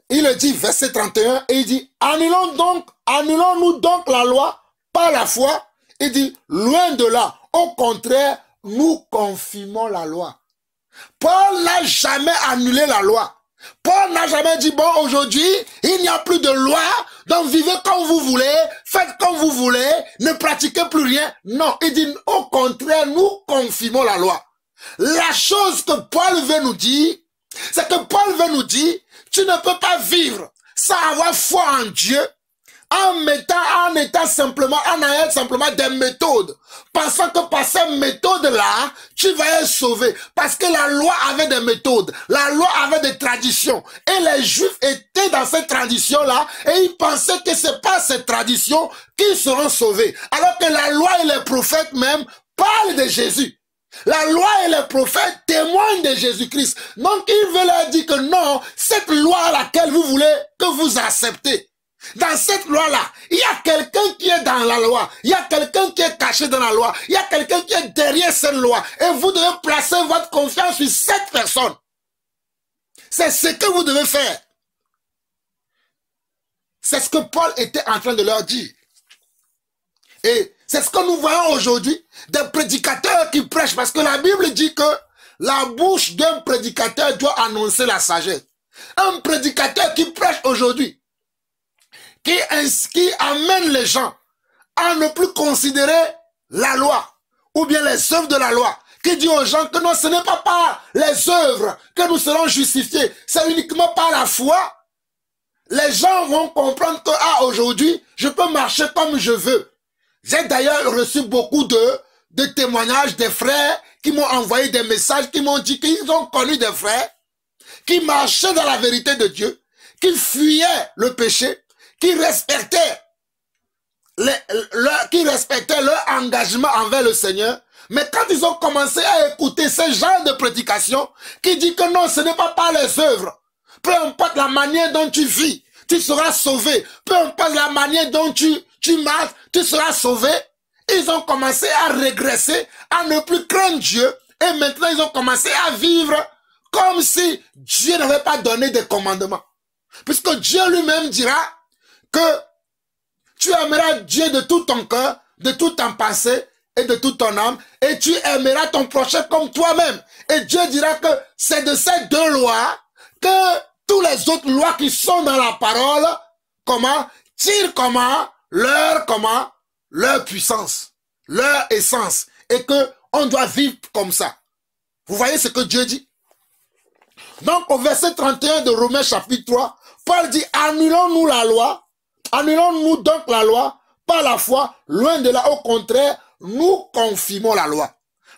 il le dit, verset 31, et il dit, annulons-nous donc la loi par la foi. Il dit, loin de là, au contraire, nous confirmons la loi. Paul n'a jamais annulé la loi. Paul n'a jamais dit, bon, aujourd'hui, il n'y a plus de loi, donc vivez comme vous voulez, faites comme vous voulez, ne pratiquez plus rien. Non, il dit, au contraire, nous confirmons la loi. La chose que Paul veut nous dire, c'est que Paul veut nous dire, tu ne peux pas vivre sans avoir foi en Dieu, en ayant simplement des méthodes, pensant que par ces méthodes-là, tu vas être sauvé. Parce que la loi avait des méthodes, la loi avait des traditions. Et les Juifs étaient dans cette tradition-là, et ils pensaient que c'est pas ces traditions qu'ils seront sauvés. Alors que la loi et les prophètes même parlent de Jésus. La loi et les prophètes témoignent de Jésus-Christ. Donc il veut leur dire que non, cette loi à laquelle vous voulez que vous acceptez, dans cette loi-là, il y a quelqu'un qui est dans la loi. Il y a quelqu'un qui est caché dans la loi. Il y a quelqu'un qui est derrière cette loi. Et vous devez placer votre confiance sur cette personne. C'est ce que vous devez faire. C'est ce que Paul était en train de leur dire. Et c'est ce que nous voyons aujourd'hui. Des prédicateurs qui prêchent. Parce que la Bible dit que la bouche d'un prédicateur doit annoncer la sagesse. Un prédicateur qui prêche aujourd'hui, qui amène les gens à ne plus considérer la loi ou bien les œuvres de la loi, qui dit aux gens que non, ce n'est pas par les œuvres que nous serons justifiés, c'est uniquement par la foi. Les gens vont comprendre que aujourd'hui, je peux marcher comme je veux. J'ai d'ailleurs reçu beaucoup de témoignages des frères qui m'ont envoyé des messages, qui m'ont dit qu'ils ont connu des frères qui marchaient dans la vérité de Dieu, qui fuyaient le péché, qui respectaient leur engagement envers le Seigneur. Mais quand ils ont commencé à écouter ce genre de prédication, qui dit que non, ce n'est pas par les œuvres. Peu importe la manière dont tu vis, tu seras sauvé. Peu importe la manière dont tu marches, tu seras sauvé. Ils ont commencé à régresser, à ne plus craindre Dieu. Et maintenant, ils ont commencé à vivre comme si Dieu n'avait pas donné de commandements. Puisque Dieu lui-même dira que tu aimeras Dieu de tout ton cœur, de toute ton pensée et de toute ton âme, et tu aimeras ton prochain comme toi-même. Et Dieu dira que c'est de ces deux lois que toutes les autres lois qui sont dans la parole, tirent leur puissance, leur essence, et que on doit vivre comme ça. Vous voyez ce que Dieu dit? Donc au verset 31 de Romains chapitre 3, Paul dit, annulons-nous la loi. Annulons-nous donc la loi par la foi, loin de là, au contraire, nous confirmons la loi.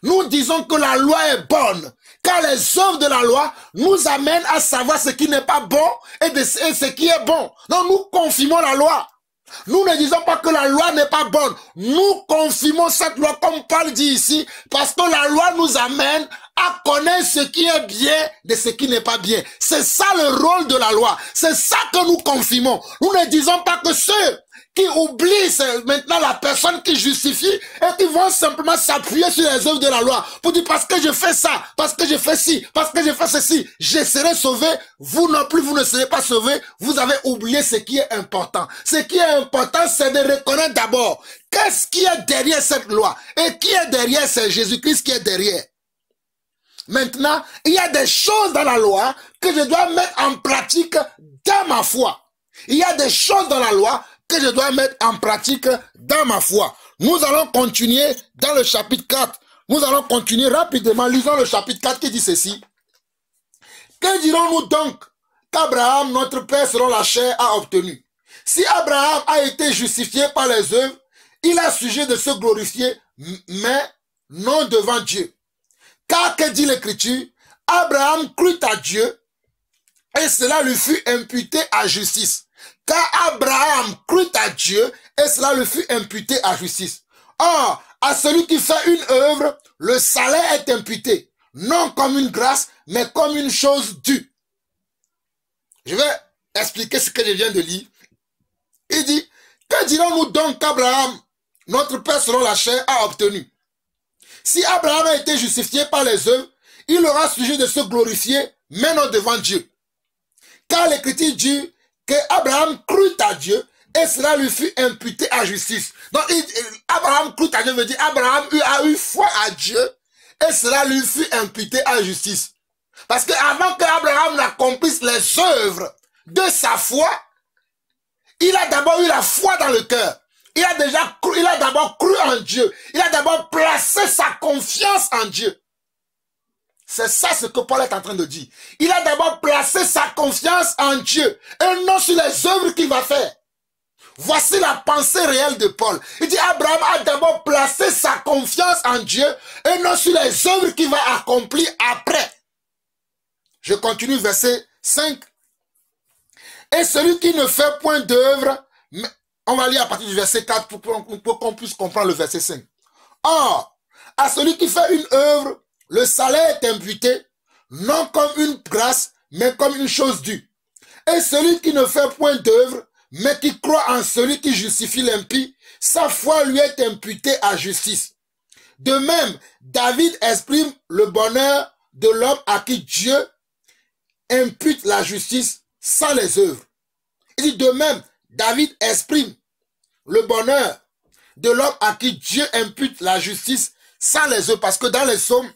Nous disons que la loi est bonne, car les œuvres de la loi nous amènent à savoir ce qui n'est pas bon et ce qui est bon. Donc nous confirmons la loi. Nous ne disons pas que la loi n'est pas bonne. Nous confirmons cette loi comme Paul dit ici, parce que la loi nous amène à connaître ce qui est bien de ce qui n'est pas bien. C'est ça le rôle de la loi. C'est ça que nous confirmons. Nous ne disons pas que ceux qui oublient maintenant la personne qui justifie et qui vont simplement s'appuyer sur les œuvres de la loi pour dire parce que je fais ça, parce que je fais ci, parce que je fais ceci, je serai sauvé. Vous non plus, vous ne serez pas sauvé. Vous avez oublié ce qui est important. Ce qui est important, c'est de reconnaître d'abord qu'est-ce qui est derrière cette loi et qui est derrière, c'est Jésus-Christ qui est derrière. Maintenant, il y a des choses dans la loi que je dois mettre en pratique dans ma foi. Il y a des choses dans la loi que je dois mettre en pratique dans ma foi. Nous allons continuer dans le chapitre 4. Nous allons continuer rapidement. Lisons le chapitre 4 qui dit ceci. Que dirons-nous donc qu'Abraham, notre père selon la chair, a obtenu? Si Abraham a été justifié par les œuvres, il a sujet de se glorifier, mais non devant Dieu. Car que dit l'Écriture? Abraham crut à Dieu et cela lui fut imputé à justice. Car Abraham crut à Dieu et cela lui fut imputé à justice. Or, à celui qui fait une œuvre, le salaire est imputé, non comme une grâce, mais comme une chose due. Je vais expliquer ce que je viens de lire. Il dit, que dirons-nous donc qu'Abraham, notre père selon la chair, a obtenu? Si Abraham a été justifié par les œuvres, il aura sujet de se glorifier, mais non devant Dieu. Car l'Écriture dit que Abraham crut à Dieu et cela lui fut imputé à justice. Donc, Abraham crut à Dieu veut dire Abraham a eu foi à Dieu et cela lui fut imputé à justice. Parce qu'avant qu'Abraham n'accomplisse les œuvres de sa foi, il a d'abord eu la foi dans le cœur. Il a d'abord cru en Dieu. Il a d'abord placé sa confiance en Dieu. C'est ça ce que Paul est en train de dire. Il a d'abord placé sa confiance en Dieu et non sur les œuvres qu'il va faire. Voici la pensée réelle de Paul. Il dit Abraham a d'abord placé sa confiance en Dieu et non sur les œuvres qu'il va accomplir après. Je continue verset 5. Et celui qui ne fait point d'œuvre, on va lire à partir du verset 4 pour qu'on puisse comprendre le verset 5. Or, à celui qui fait une œuvre, le salaire est imputé, non comme une grâce, mais comme une chose due. Et celui qui ne fait point d'œuvre, mais qui croit en celui qui justifie l'impie, sa foi lui est imputée à justice. De même, David exprime le bonheur de l'homme à qui Dieu impute la justice sans les œuvres. Il dit de même, David exprime le bonheur de l'homme à qui Dieu impute la justice sans les œuvres. Parce que dans les psaumes,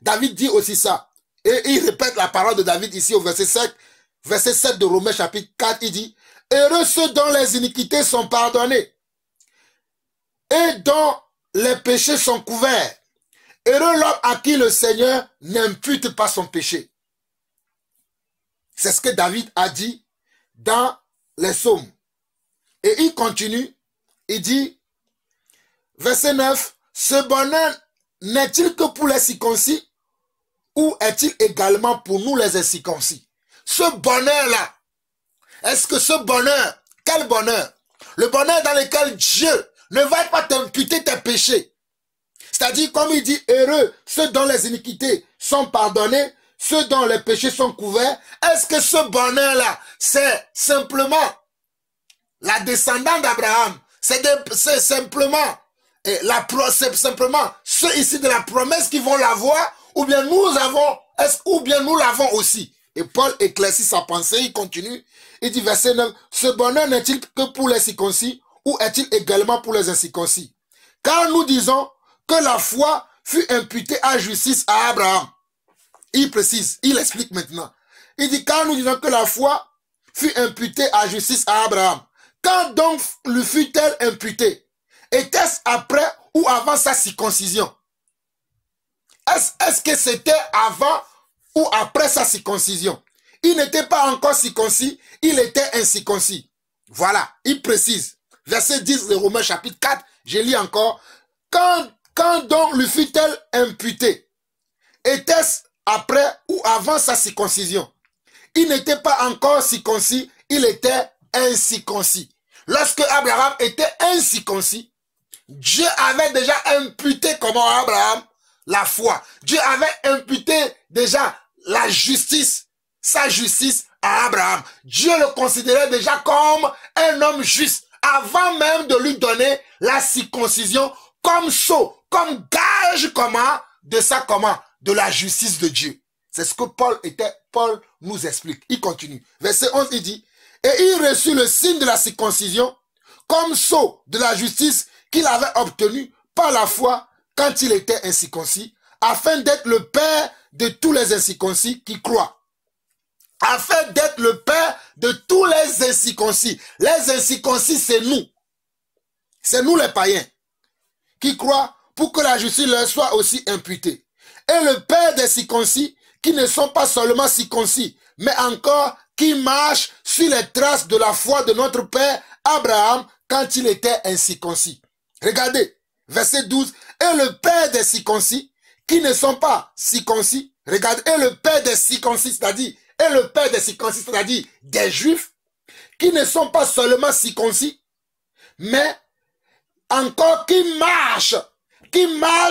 David dit aussi ça. Et il répète la parole de David ici au verset 7 de Romains chapitre 4. Il dit, heureux ceux dont les iniquités sont pardonnées et dont les péchés sont couverts. Heureux l'homme à qui le Seigneur n'impute pas son péché. C'est ce que David a dit dans les psaumes. Et il continue, il dit, verset 9, ce bonheur n'est-il que pour les circoncis ou est-il également pour nous les incirconcis? Ce bonheur-là, est-ce que ce bonheur, quel bonheur? Le bonheur dans lequel Dieu ne va pas t'imputer tes péchés. C'est-à-dire, comme il dit, heureux ceux dont les iniquités sont pardonnées, ceux dont les péchés sont couverts. Est-ce que ce bonheur-là, c'est simplement la descendante d'Abraham? C'est simplement ceux ici de la promesse qui vont l'avoir, ou bien nous l'avons aussi. Et Paul éclaircit sa pensée, il continue, il dit verset 9, ce bonheur n'est-il que pour les circoncis ou est-il également pour les incirconcis? Car nous disons que la foi fut imputée à justice à Abraham. Il précise, il explique maintenant. Il dit, car nous disons que la foi fut imputée à justice à Abraham. Quand donc lui fut-elle imputée? Était-ce après ou avant sa circoncision? Est-ce que c'était avant ou après sa circoncision? Il n'était pas encore circoncis, il était incirconcis. Voilà, il précise. Verset 10 de Romains chapitre 4, je lis encore. Quand donc lui fut-elle imputée? Était-ce après ou avant sa circoncision? Il n'était pas encore circoncis, il était incirconcis. Lorsque Abraham était incirconcis, Dieu avait déjà imputé comment Abraham la foi. Dieu avait imputé déjà la justice, sa justice à Abraham. Dieu le considérait déjà comme un homme juste avant même de lui donner la circoncision comme sceau, comme gage de la justice de Dieu. C'est ce que Paul nous explique. Il continue. Verset 11, il dit, et il reçut le signe de la circoncision comme sceau de la justice qu'il avait obtenu par la foi quand il était incirconcis, afin d'être le père de tous les incirconcis qui croient. Afin d'être le père de tous les incirconcis. Les incirconcis, c'est nous. C'est nous les païens qui croient pour que la justice leur soit aussi imputée. Et le père des circoncis qui ne sont pas seulement circoncis, mais encore qui marchent sur les traces de la foi de notre père Abraham quand il était incirconcis. Regardez, verset 12. Et le père des circoncis qui ne sont pas circoncis, regardez, et le père des circoncis, c'est-à-dire, et le père des circoncis, c'est-à-dire des juifs, qui ne sont pas seulement circoncis, mais encore qui marchent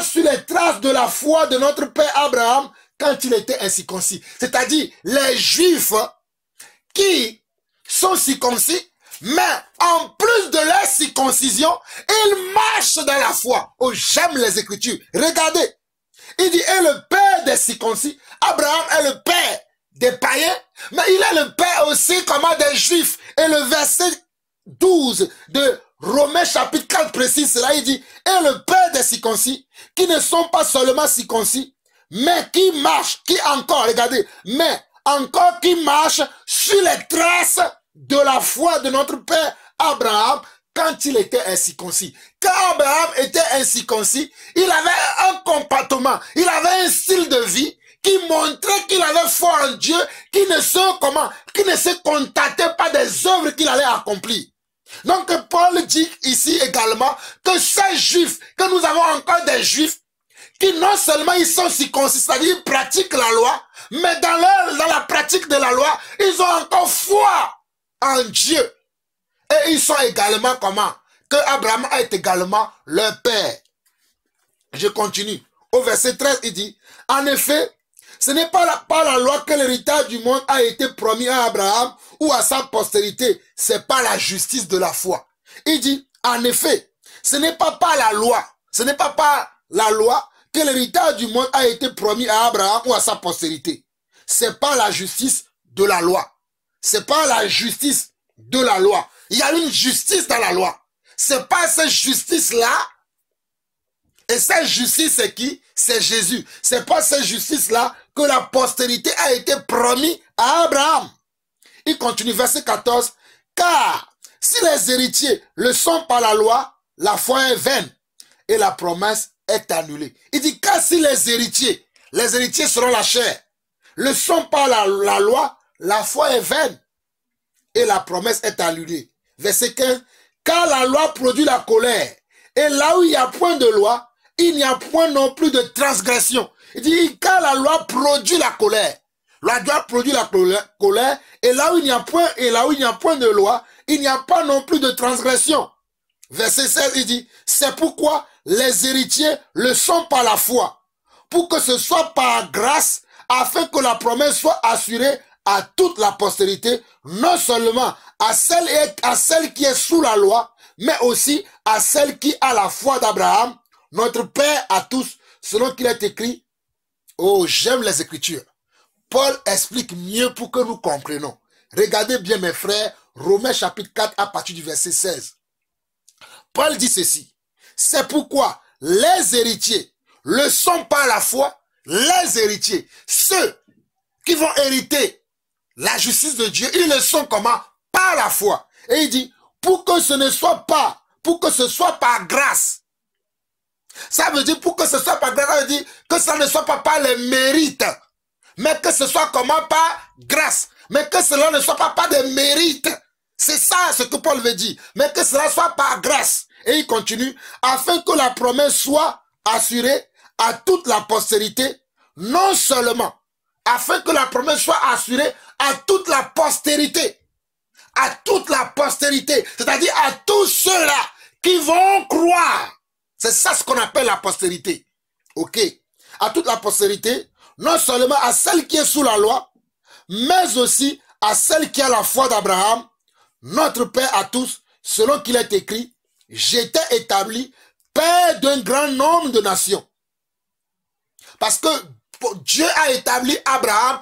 sur les traces de la foi de notre père Abraham quand il était incirconcis. C'est-à-dire les juifs qui sont circoncis, mais en plus de leur circoncision, ils marchent dans la foi. Oh, j'aime les Écritures. Regardez. Il dit, et le père des circoncis, Abraham est le père des païens, mais il est le père aussi comment des juifs. Et le verset 12 de Romains chapitre 4 précise cela, il dit, et le père des circoncis, qui ne sont pas seulement circoncis, mais qui marchent, qui encore, regardez, mais encore qui marchent sur les traces de la foi de notre père Abraham quand il était incirconcis. Quand Abraham était incirconcis, il avait un comportement, il avait un style de vie qui montrait qu'il avait foi en Dieu, qui ne se contentait pas des œuvres qu'il allait accomplir. Donc Paul dit ici également que ces juifs, que nous avons encore des juifs, qui non seulement ils sont circoncis, c'est-à-dire ils pratiquent la loi, mais dans la pratique de la loi, ils ont encore foi en Dieu. Et ils sont également comment? Que Abraham est également leur père. Je continue. Au verset 13, il dit, en effet, ce n'est pas par la loi que l'héritage du monde a été promis à Abraham ou à sa postérité. C'est pas la justice de la foi. Il dit, en effet, ce n'est pas par la loi. Ce n'est pas par la loi que l'héritage du monde a été promis à Abraham ou à sa postérité. C'est pas la justice de la loi. C'est pas la justice de la loi. Il y a une justice dans la loi. C'est pas cette justice-là. Et cette justice, c'est qui? C'est Jésus. C'est pas cette justice-là que la postérité a été promise à Abraham. Il continue, verset 14. Car si les héritiers le sont par la loi, la foi est vaine et la promesse est annulée. Il dit, car si les héritiers seront la chair, le sont par la loi, la foi est vaine et la promesse est annulée. Verset 15. Car la loi produit la colère. Et là où il n'y a point de loi, il n'y a point non plus de transgression. Il dit, car la loi produit la colère. La loi produit la colère. Et là où il n'y a point, de loi, il n'y a pas non plus de transgression. Verset 16, il dit, c'est pourquoi les héritiers le sont par la foi. Pour que ce soit par grâce, afin que la promesse soit assurée à toute la postérité, non seulement à celle qui est sous la loi, mais aussi à celle qui a la foi d'Abraham, notre Père à tous, selon qu'il est écrit. Oh, j'aime les Écritures. Paul explique mieux pour que nous comprenions. Regardez bien mes frères, Romains chapitre 4 à partir du verset 16. Paul dit ceci. C'est pourquoi les héritiers le sont par la foi, les héritiers, ceux qui vont hériter la justice de Dieu, ils le sont comment? Par la foi. Et il dit, pour que ce soit par grâce. Ça veut dire, pour que ce soit par grâce, ça veut dire que ça ne soit pas par les mérites, mais que ce soit comment? Par grâce. Mais que cela ne soit pas par des mérites. C'est ça ce que Paul veut dire. Mais que cela soit par grâce. Et il continue, afin que la promesse soit assurée à toute la postérité, non seulement, afin que la promesse soit assurée à toute la postérité. À toute la postérité. C'est-à-dire à tous ceux-là qui vont croire. C'est ça ce qu'on appelle la postérité. Ok. À toute la postérité, non seulement à celle qui est sous la loi, mais aussi à celle qui a la foi d'Abraham, notre Père à tous, selon qu'il est écrit, j'étais établi Père d'un grand nombre de nations. Parce que Dieu a établi Abraham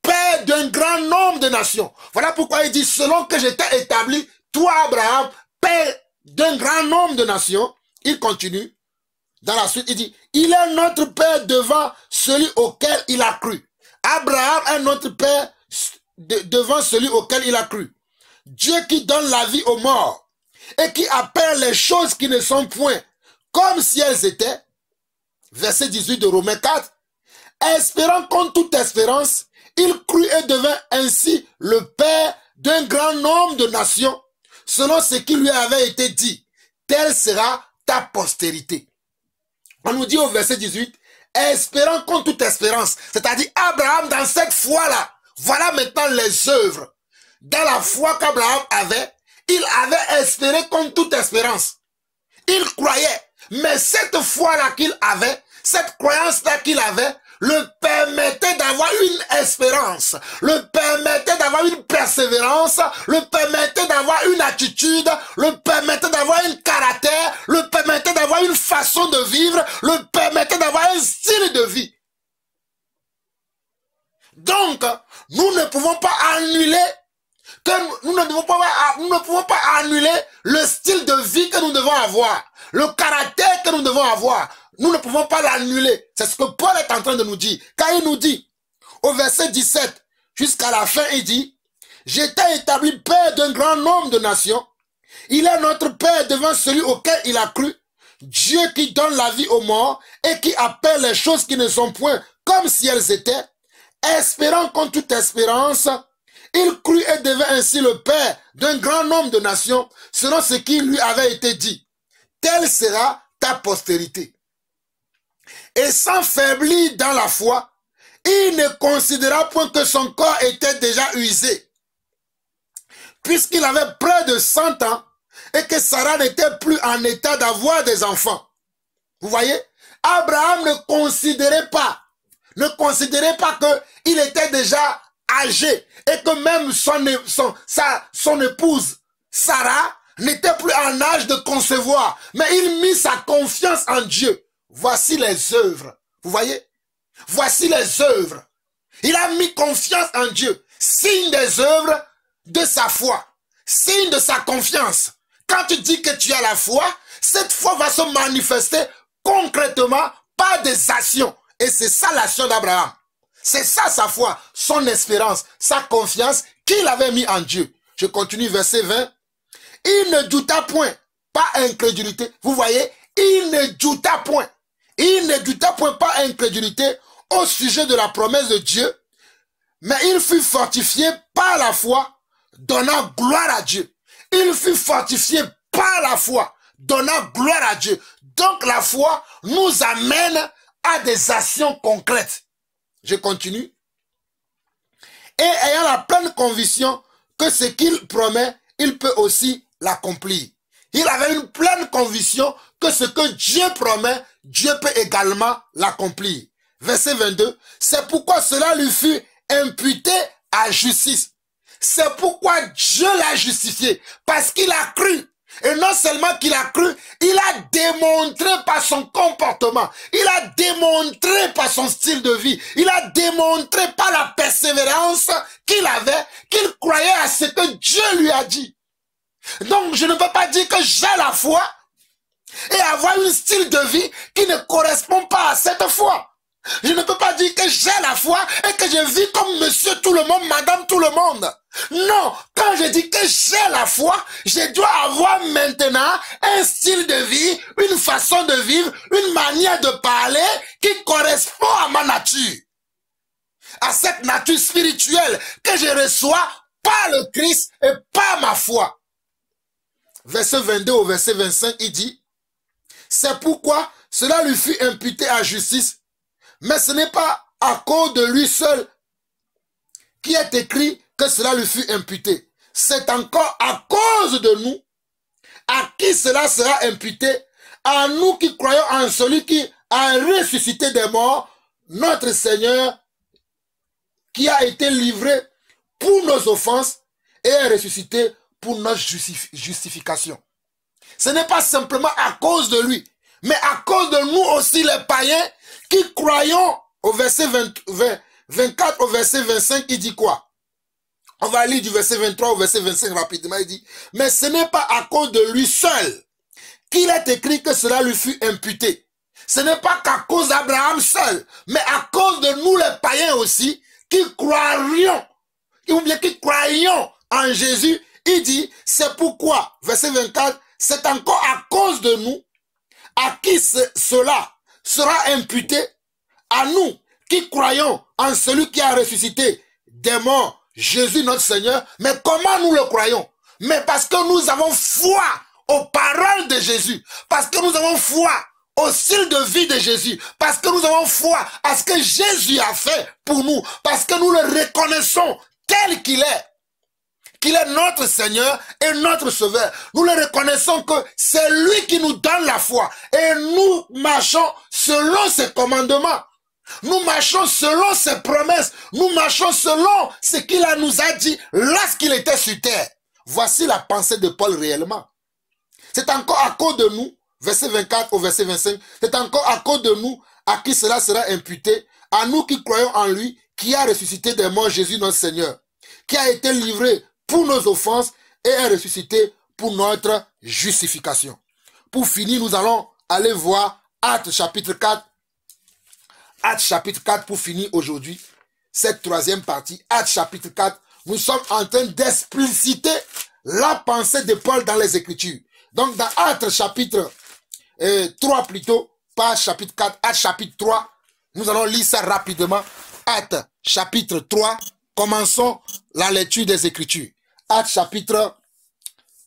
Père d'un grand nombre de nations. Voilà pourquoi il dit, selon que j'étais établi, toi Abraham, Père d'un grand nombre de nations. Il continue. Dans la suite, il dit, Il est notre Père devant celui auquel il a cru. Abraham est notre Père devant celui auquel il a cru. Dieu qui donne la vie aux morts et qui appelle les choses qui ne sont point comme si elles étaient. Verset 18 de Romains 4. Espérant contre toute espérance, il crut et devint ainsi le Père d'un grand nombre de nations, selon ce qui lui avait été dit. Telle sera ta postérité. On nous dit au verset 18, espérant contre toute espérance, c'est-à-dire Abraham dans cette foi-là, voilà maintenant les œuvres. Dans la foi qu'Abraham avait, il avait espéré contre toute espérance. Il croyait, mais cette foi-là qu'il avait, cette croyance-là qu'il avait, le permettait d'avoir une espérance, le permettait d'avoir une persévérance, le permettait d'avoir une attitude, le permettait d'avoir un caractère, le permettait d'avoir une façon de vivre, le permettait d'avoir un style de vie. Donc, nous ne pouvons pas annuler nous ne pouvons pas annuler le style de vie que nous devons avoir, le caractère que nous devons avoir. Nous ne pouvons pas l'annuler. C'est ce que Paul est en train de nous dire. Car il nous dit, au verset 17, jusqu'à la fin, il dit, j'étais établi Père d'un grand nombre de nations. Il est notre Père devant celui auquel il a cru. Dieu qui donne la vie aux morts et qui appelle les choses qui ne sont point comme si elles étaient. Espérant contre toute espérance, il crut et devint ainsi le Père d'un grand nombre de nations, selon ce qui lui avait été dit. Telle sera ta postérité. Et sans faiblir dans la foi, il ne considéra point que son corps était déjà usé, puisqu'il avait près de 100 ans et que Sarah n'était plus en état d'avoir des enfants. Vous voyez, Abraham ne considérait pas qu'il était déjà âgé et que même son épouse Sarah n'était plus en âge de concevoir, mais il mit sa confiance en Dieu. Voici les œuvres. Vous voyez? Voici les œuvres. Il a mis confiance en Dieu. Signe des œuvres de sa foi. Signe de sa confiance. Quand tu dis que tu as la foi, cette foi va se manifester concrètement par des actions. Et c'est ça l'action d'Abraham. C'est ça sa foi, son espérance, sa confiance qu'il avait mis en Dieu. Je continue verset 20. Il ne douta point, pas incrédulité. Vous voyez, il ne douta point. Il ne douta point, pas incrédulité au sujet de la promesse de Dieu, mais il fut fortifié par la foi, donnant gloire à Dieu. Il fut fortifié par la foi, donnant gloire à Dieu. Donc la foi nous amène à des actions concrètes. Je continue. Et ayant la pleine conviction que ce qu'il promet, il peut aussi l'accomplir. Il avait une pleine conviction que ce que Dieu promet, Dieu peut également l'accomplir. Verset 22. C'est pourquoi cela lui fut imputé à justice. C'est pourquoi Dieu l'a justifié. Parce qu'il a cru. Et non seulement qu'il a cru, il a démontré par son comportement, il a démontré par son style de vie, il a démontré par la persévérance qu'il avait, qu'il croyait à ce que Dieu lui a dit. Donc je ne peux pas dire que j'ai la foi et avoir un style de vie qui ne correspond pas à cette foi. Je ne peux pas dire que j'ai la foi et que je vis comme monsieur tout le monde, madame tout le monde. Non, quand je dis que j'ai la foi, je dois avoir maintenant un style de vie, une façon de vivre, une manière de parler qui correspond à ma nature. À cette nature spirituelle que je reçois par le Christ et par ma foi. Verset 22 au verset 25, il dit, c'est pourquoi cela lui fut imputé à justice. Mais ce n'est pas à cause de lui seul qui est écrit que cela lui fut imputé. C'est encore à cause de nous, à qui cela sera imputé, à nous qui croyons en celui qui a ressuscité des morts, notre Seigneur, qui a été livré pour nos offenses et est ressuscité pour notre justification. Ce n'est pas simplement à cause de lui, mais à cause de nous aussi les païens qui croyons. Au verset 24 au verset 25, il dit quoi? On va lire du verset 23 au verset 25 rapidement. Il dit, mais ce n'est pas à cause de lui seul qu'il est écrit que cela lui fut imputé. Ce n'est pas qu'à cause d'Abraham seul, mais à cause de nous les païens aussi, qui croirions, ou bien qui croyons en Jésus. Il dit, c'est pourquoi, verset 24, c'est encore à cause de nous, à qui cela sera imputé, à nous qui croyons en celui qui a ressuscité des morts, Jésus notre Seigneur. Mais comment nous le croyons? Mais parce que nous avons foi aux paroles de Jésus, parce que nous avons foi au style de vie de Jésus, parce que nous avons foi à ce que Jésus a fait pour nous, parce que nous le reconnaissons tel qu'il est notre Seigneur et notre Sauveur. Nous le reconnaissons que c'est lui qui nous donne la foi et nous marchons selon ses commandements. Nous marchons selon ses promesses. Nous marchons selon ce qu'il nous a dit lorsqu'il était sur terre. Voici la pensée de Paul réellement. C'est encore à cause de nous, verset 24 au verset 25, c'est encore à cause de nous à qui cela sera imputé, à nous qui croyons en lui, qui a ressuscité des morts Jésus notre Seigneur, qui a été livré pour nos offenses et est ressuscité pour notre justification. Pour finir, nous allons aller voir Actes chapitre 4. Actes chapitre 4 pour finir aujourd'hui cette troisième partie. Actes chapitre 4, nous sommes en train d'expliciter la pensée de Paul dans les Écritures. Donc dans Actes chapitre 3 plutôt, pas chapitre 4, Actes chapitre 3, nous allons lire ça rapidement. Actes chapitre 3, commençons la lecture des Écritures. Actes chapitre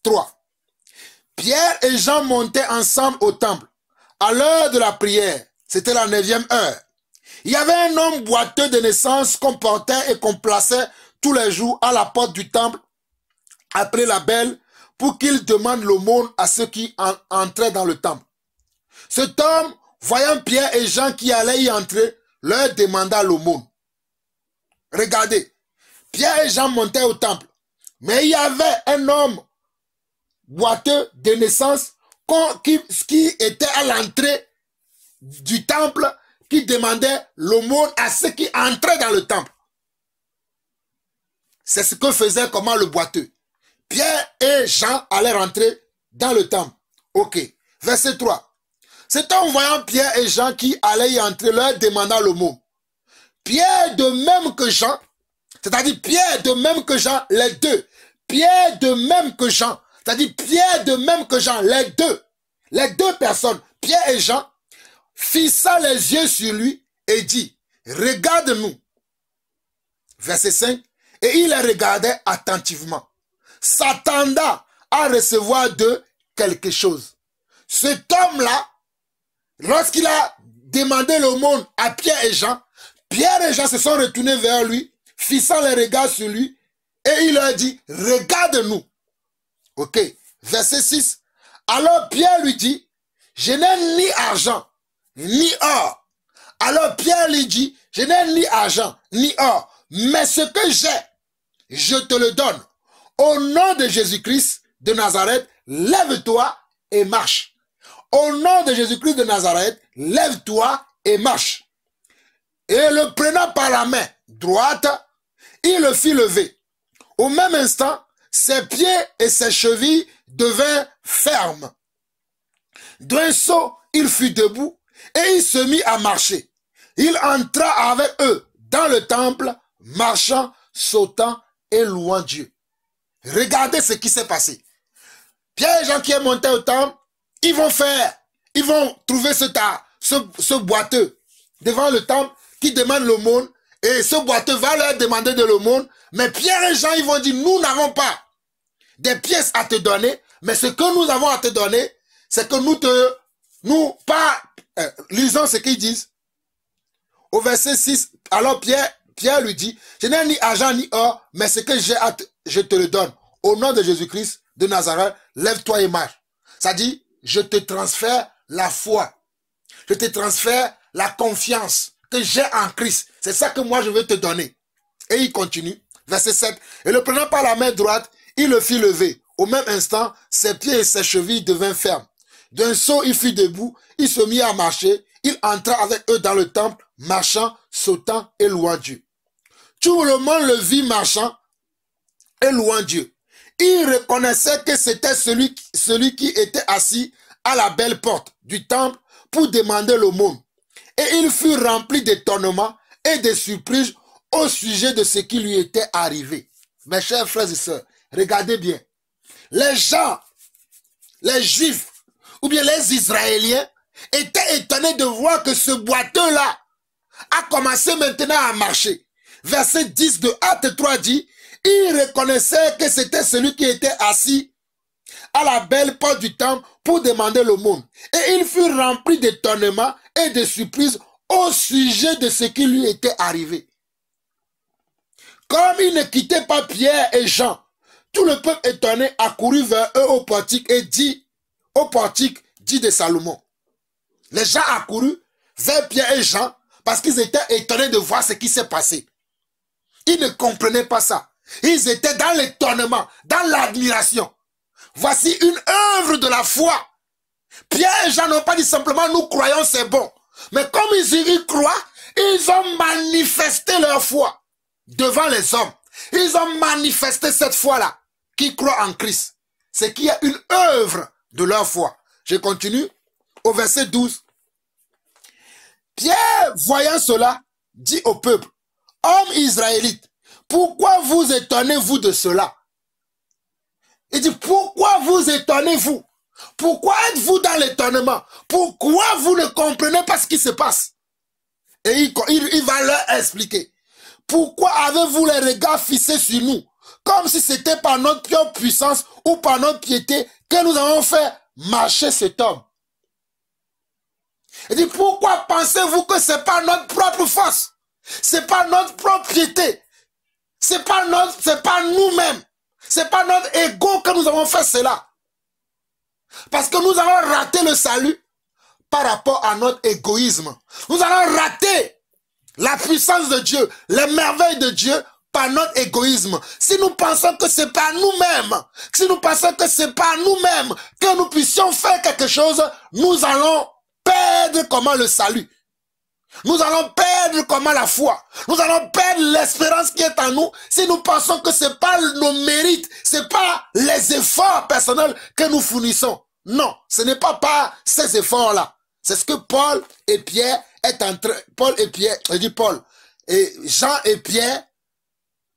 3. Pierre et Jean montaient ensemble au temple. À l'heure de la prière, c'était la 9e heure. Il y avait un homme boiteux de naissance qu'on portait et qu'on plaçait tous les jours à la porte du temple, après la belle, pour qu'il demande l'aumône à ceux qui entraient dans le temple. Cet homme, voyant Pierre et Jean qui allaient y entrer, leur demanda l'aumône. Regardez, Pierre et Jean montaient au temple. Mais il y avait un homme boiteux de naissance qui était à l'entrée du temple, qui demandait l'aumône à ceux qui entraient dans le temple. C'est ce que faisait comment le boiteux. Pierre et Jean allaient rentrer dans le temple. Ok. Verset 3. C'est en voyant Pierre et Jean qui allaient y entrer, leur demandant l'aumône. Pierre de même que Jean, c'est-à-dire Pierre de même que Jean, les deux. Pierre de même que Jean, c'est-à-dire Pierre de même que Jean, les deux personnes, Pierre et Jean, fixa les yeux sur lui et dit, regarde-nous. Verset 5, et il les regardait attentivement, s'attendant à recevoir d'eux quelque chose. Cet homme-là, lorsqu'il a demandé l'aumône à Pierre et Jean se sont retournés vers lui, fixant les regards sur lui, et il leur dit, regarde-nous. Ok, verset 6. Alors Pierre lui dit, je n'ai ni argent, ni or. Alors Pierre lui dit, je n'ai ni argent, ni or, mais ce que j'ai, je te le donne. Au nom de Jésus-Christ de Nazareth, lève-toi et marche. Au nom de Jésus-Christ de Nazareth, lève-toi et marche. Et le prenant par la main droite, il le fit lever. Au même instant, ses pieds et ses chevilles devinrent fermes. D'un saut, il fut debout et il se mit à marcher. Il entra avec eux dans le temple, marchant, sautant et louant Dieu. Regardez ce qui s'est passé. Pierre et Jean qui est monté au temple, ils vont trouver ce boiteux devant le temple qui demande l'aumône, et ce boiteux va leur demander de l'aumône, mais Pierre et Jean, ils vont dire, nous n'avons pas des pièces à te donner, mais ce que nous avons à te donner, c'est que lisons ce qu'ils disent. Au verset 6, alors Pierre lui dit, je n'ai ni argent ni or, mais ce que j'ai je te le donne. Au nom de Jésus-Christ de Nazareth, lève-toi et marche. Ça dit, je te transfère la foi. Je te transfère la confiance que j'ai en Christ. C'est ça que moi je veux te donner. Et il continue, verset 7. Et le prenant par la main droite, il le fit lever. Au même instant, ses pieds et ses chevilles devinrent fermes. D'un saut, il fut debout, il se mit à marcher, il entra avec eux dans le temple, marchant, sautant et louant Dieu. Tout le monde le vit marchant et louant Dieu. Il reconnaissait que c'était celui qui était assis à la belle porte du temple, pour demander l'aumône. Et il fut rempli d'étonnement et de surprise au sujet de ce qui lui était arrivé. Mes chers frères et sœurs, regardez bien. Les gens, les Juifs, ou bien les Israéliens, étaient étonnés de voir que ce boiteux-là a commencé maintenant à marcher. Verset 10 de Acte 3 dit, il reconnaissait que c'était celui qui était assis à la belle porte du temple pour demander l'aumône. Et il fut rempli d'étonnement et de surprise au sujet de ce qui lui était arrivé. Comme il ne quittait pas Pierre et Jean, tout le peuple étonné accourut vers eux au portique et dit, de Salomon. Les gens accourus vers Pierre et Jean parce qu'ils étaient étonnés de voir ce qui s'est passé. Ils ne comprenaient pas ça. Ils étaient dans l'étonnement, dans l'admiration. Voici une œuvre de la foi. Pierre et Jean n'ont pas dit simplement nous croyons, c'est bon. Mais comme ils y croient, ils ont manifesté leur foi devant les hommes. Ils ont manifesté cette foi-là, qui croient en Christ. C'est qu'il y a une œuvre de leur foi. Je continue au verset 12. Pierre, voyant cela, dit au peuple, hommes israélites, pourquoi vous étonnez-vous de cela? Il dit, pourquoi vous étonnez-vous? Pourquoi êtes-vous dans l'étonnement? Pourquoi vous ne comprenez pas ce qui se passe? Et il va leur expliquer. Pourquoi avez-vous les regards fixés sur nous? Comme si c'était par notre pure puissance ou par notre piété que nous avons fait marcher cet homme. Il dit, pourquoi pensez-vous que ce n'est pas notre propre force? Ce n'est pas notre propre piété. C'est pas nous-mêmes. C'est pas notre ego que nous avons fait cela. Parce que nous avons raté le salut par rapport à notre égoïsme. Nous avons raté la puissance de Dieu, les merveilles de Dieu par notre égoïsme. Si nous pensons que c'est pas nous-mêmes, si nous pensons que c'est pas nous-mêmes que nous puissions faire quelque chose, nous allons perdre comment le salut. Nous allons perdre comment la foi. Nous allons perdre l'espérance qui est en nous si nous pensons que c'est pas nos mérites, c'est pas les efforts personnels que nous fournissons. Non, ce n'est pas par ces efforts-là. C'est ce que Paul et Pierre est en train, Paul et Jean et Pierre,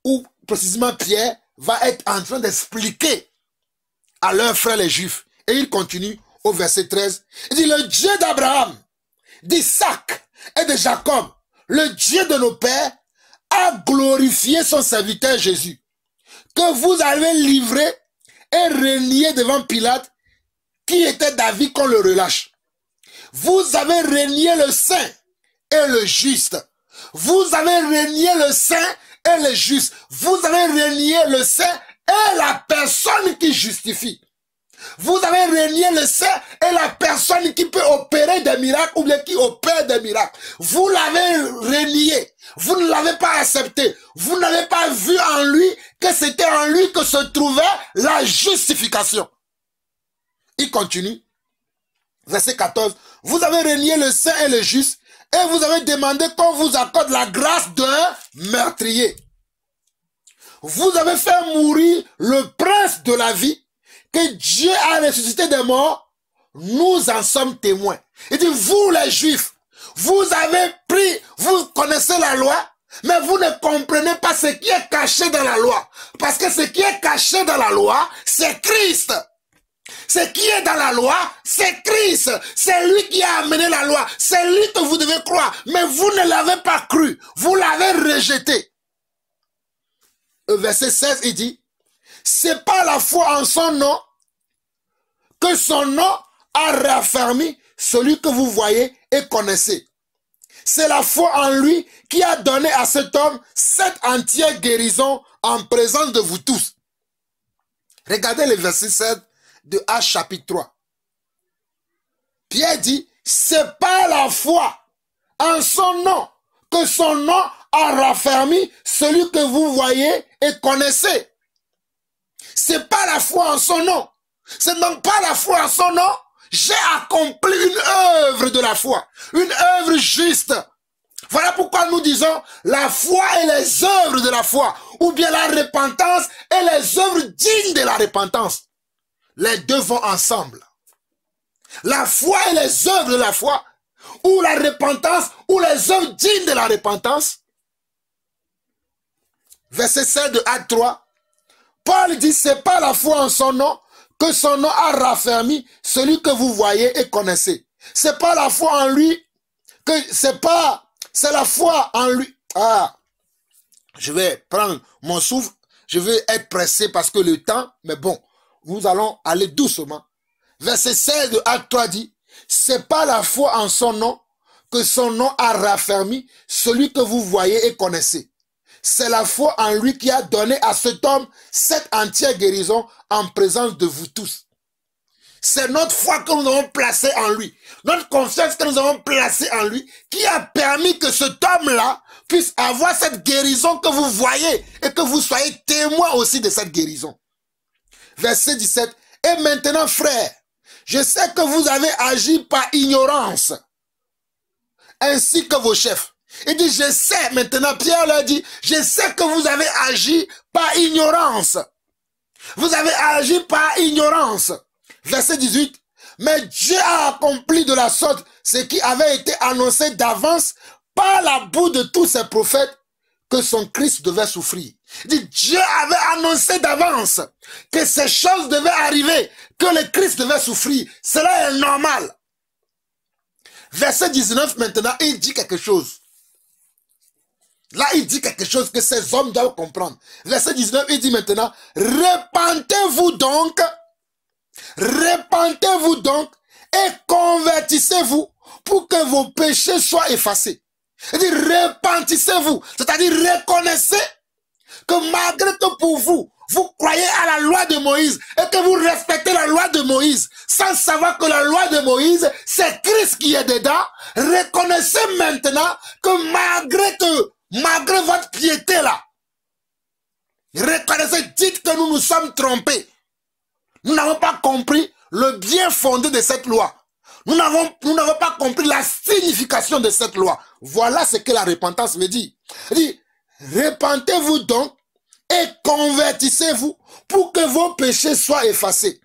ou précisément Pierre, va être en train d'expliquer à leurs frères les Juifs. Et il continue au verset 13. Il dit, le Dieu d'Abraham, d'Isaac et de Jacob, le Dieu de nos pères, a glorifié son serviteur Jésus, que vous avez livré et renié devant Pilate, qui était d'avis qu'on le relâche. Vous avez renié le saint et le juste. Vous avez renié le saint et le juste. Vous avez renié le saint et la personne qui justifie. Vous avez renié le saint et la personne qui peut opérer des miracles ou bien qui opère des miracles. Vous l'avez renié. Vous ne l'avez pas accepté. Vous n'avez pas vu en lui que c'était en lui que se trouvait la justification. Il continue. Verset 14. Vous avez renié le saint et le juste et vous avez demandé qu'on vous accorde la grâce d'un meurtrier. Vous avez fait mourir le prince de la vie que Dieu a ressuscité des morts. Nous en sommes témoins. Il dit, vous les Juifs, vous avez pris, vous connaissez la loi, mais vous ne comprenez pas ce qui est caché dans la loi. Parce que ce qui est caché dans la loi, c'est Christ. Ce qui est dans la loi, c'est Christ. C'est lui qui a amené la loi. C'est lui que vous devez croire. Mais vous ne l'avez pas cru. Vous l'avez rejeté. Verset 16, il dit, c'est pas la foi en son nom que son nom a raffermi celui que vous voyez et connaissez. C'est la foi en lui qui a donné à cet homme cette entière guérison en présence de vous tous. Regardez le verset 7 de Actes chapitre 3. Pierre dit, c'est pas la foi en son nom que son nom a raffermi celui que vous voyez et connaissez. C'est pas la foi en son nom. C'est donc pas la foi en son nom. J'ai accompli une œuvre de la foi. Une œuvre juste. Voilà pourquoi nous disons la foi et les œuvres de la foi. Ou bien la repentance et les œuvres dignes de la repentance. Les deux vont ensemble. La foi et les œuvres de la foi, ou la repentance, ou les œuvres dignes de la repentance. Verset 7 de Acte 3. Paul dit, c'est pas la foi en son nom que son nom a raffermi celui que vous voyez et connaissez. C'est pas la foi en lui que c'est la foi en lui. Ah, je vais prendre mon souffle, je vais être pressé parce que le temps, mais bon, nous allons aller doucement. Verset 16 de Acte 3 dit, c'est pas la foi en son nom que son nom a raffermi celui que vous voyez et connaissez. C'est la foi en lui qui a donné à cet homme cette entière guérison en présence de vous tous. C'est notre foi que nous avons placée en lui, notre confiance que nous avons placée en lui, qui a permis que cet homme-là puisse avoir cette guérison que vous voyez et que vous soyez témoins aussi de cette guérison. Verset 17. Et maintenant, frères, je sais que vous avez agi par ignorance, ainsi que vos chefs. Il dit, je sais, maintenant Pierre leur dit, je sais que vous avez agi par ignorance. Vous avez agi par ignorance. Verset 18. Mais Dieu a accompli de la sorte ce qui avait été annoncé d'avance par la bouche de tous ses prophètes que son Christ devait souffrir. Il dit, Dieu avait annoncé d'avance que ces choses devaient arriver, que le Christ devait souffrir. Cela est normal. Verset 19 maintenant, il dit quelque chose. Là, il dit quelque chose que ces hommes doivent comprendre. Verset 19, il dit maintenant, repentez-vous donc et convertissez-vous pour que vos péchés soient effacés. Il dit, repentissez-vous, c'est-à-dire reconnaissez que malgré que pour vous, vous croyez à la loi de Moïse et que vous respectez la loi de Moïse, sans savoir que la loi de Moïse, c'est Christ qui est dedans, reconnaissez maintenant que malgré votre piété là, reconnaissez, dites que nous nous sommes trompés. Nous n'avons pas compris le bien fondé de cette loi. Nous n'avons pas compris la signification de cette loi. Voilà ce que la repentance veut dire. Il dit, repentez-vous donc et convertissez-vous pour que vos péchés soient effacés,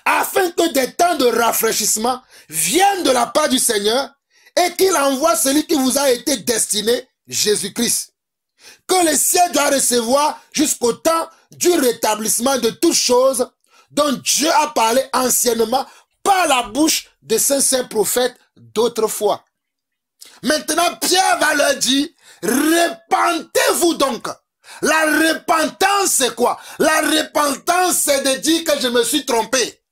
afin que des temps de rafraîchissement viennent de la part du Seigneur et qu'il envoie celui qui vous a été destiné, Jésus-Christ, que le ciel doit recevoir jusqu'au temps du rétablissement de toutes choses dont Dieu a parlé anciennement par la bouche de saints prophètes d'autrefois. Maintenant, Pierre va leur dire, repentez-vous donc. La repentance, c'est quoi? La repentance, c'est de dire que je me suis trompé.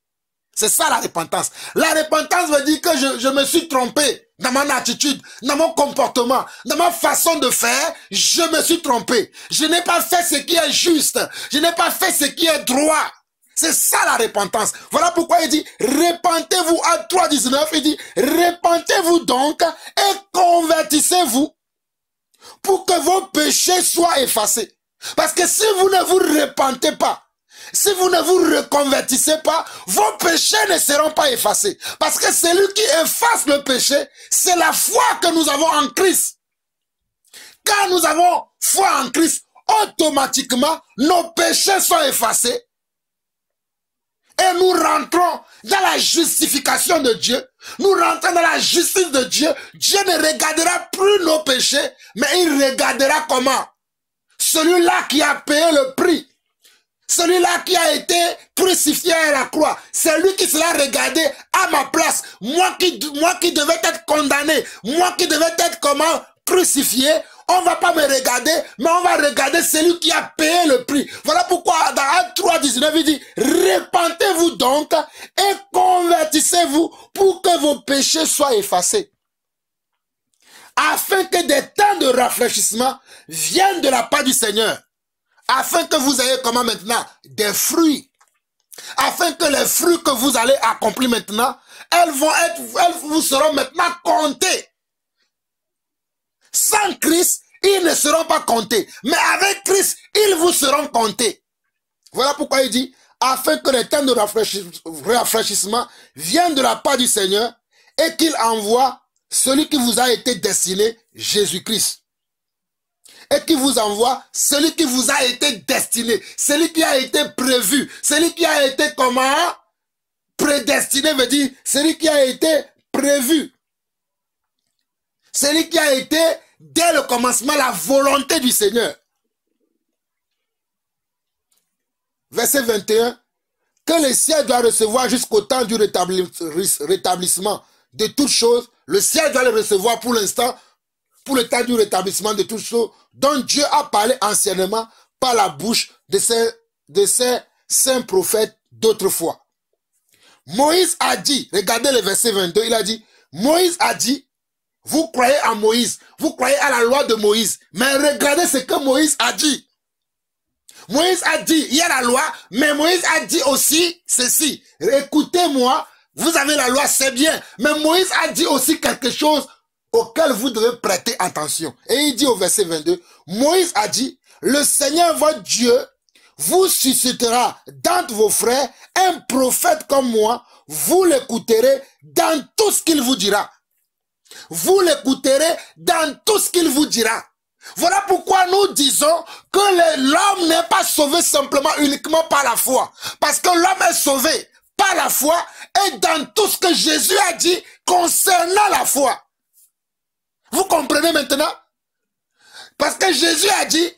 C'est ça la repentance. La repentance veut dire que je me suis trompé dans mon attitude, dans mon comportement, dans ma façon de faire. Je me suis trompé. Je n'ai pas fait ce qui est juste. Je n'ai pas fait ce qui est droit. C'est ça la repentance. Voilà pourquoi il dit, repentez-vous à 3,19. Il dit, repentez-vous donc et convertissez-vous pour que vos péchés soient effacés. Parce que si vous ne vous repentez pas, si vous ne vous reconvertissez pas, vos péchés ne seront pas effacés. Parce que celui qui efface le péché, c'est la foi que nous avons en Christ. Quand nous avons foi en Christ, automatiquement, nos péchés sont effacés. Et nous rentrons dans la justification de Dieu. Nous rentrons dans la justice de Dieu. Dieu ne regardera plus nos péchés, mais il regardera comment? Celui-là qui a payé le prix. Celui-là qui a été crucifié à la croix. C'est lui qui sera regardé à ma place. Moi qui devais être condamné. Moi qui devais être comment? Crucifié. On va pas me regarder, mais on va regarder celui qui a payé le prix. Voilà pourquoi dans Acte 3,19, il dit, repentez-vous donc et convertissez-vous pour que vos péchés soient effacés. Afin que des temps de rafraîchissement viennent de la part du Seigneur. Afin que vous ayez comment maintenant? Des fruits. Afin que les fruits que vous allez accomplir maintenant, elles vous seront maintenant comptées. Sans Christ, ils ne seront pas comptés. Mais avec Christ, ils vous seront comptés. Voilà pourquoi il dit, afin que les temps de rafraîchissement viennent de la part du Seigneur et qu'il envoie celui qui vous a été destiné, Jésus-Christ. Et qui vous envoie celui qui vous a été destiné, celui qui a été prévu, celui qui a été comment? prédestiné veut dire celui qui a été prévu. Celui qui a été, dès le commencement, la volonté du Seigneur. Verset 21. Que le ciel doit recevoir jusqu'au temps du rétablissement de toutes choses. Le ciel doit le recevoir pour l'instant, pour le temps du rétablissement de toutes choses, dont Dieu a parlé anciennement par la bouche de ses saints prophètes d'autrefois. Moïse a dit, regardez le verset 22, il a dit, Moïse a dit, vous croyez en Moïse, vous croyez à la loi de Moïse, mais regardez ce que Moïse a dit. Moïse a dit, il y a la loi, mais Moïse a dit aussi ceci. Écoutez-moi, vous avez la loi, c'est bien, mais Moïse a dit aussi quelque chose auquel vous devez prêter attention. Et il dit au verset 22, Moïse a dit, le Seigneur votre Dieu vous suscitera d'entre vos frères un prophète comme moi, vous l'écouterez dans tout ce qu'il vous dira. Vous l'écouterez dans tout ce qu'il vous dira. Voilà pourquoi nous disons que l'homme n'est pas sauvé simplement uniquement par la foi. Parce que l'homme est sauvé par la foi et dans tout ce que Jésus a dit concernant la foi. Vous comprenez maintenant? Parce que Jésus a dit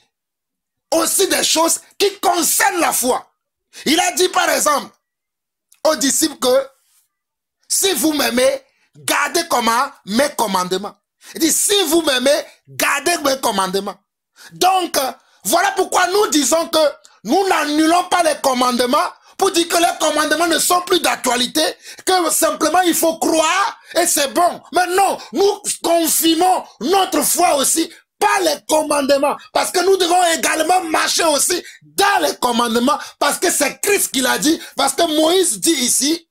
aussi des choses qui concernent la foi. Il a dit par exemple aux disciples que si vous m'aimez, gardez comment mes commandements. Il dit si vous m'aimez, gardez mes commandements. Donc voilà pourquoi nous disons que nous n'annulons pas les commandements pour dire que les commandements ne sont plus d'actualité, que simplement il faut croire et c'est bon. Mais non, nous confirmons notre foi aussi par les commandements, parce que nous devons également marcher aussi dans les commandements, parce que c'est Christ qui l'a dit, parce que Moïse dit ici,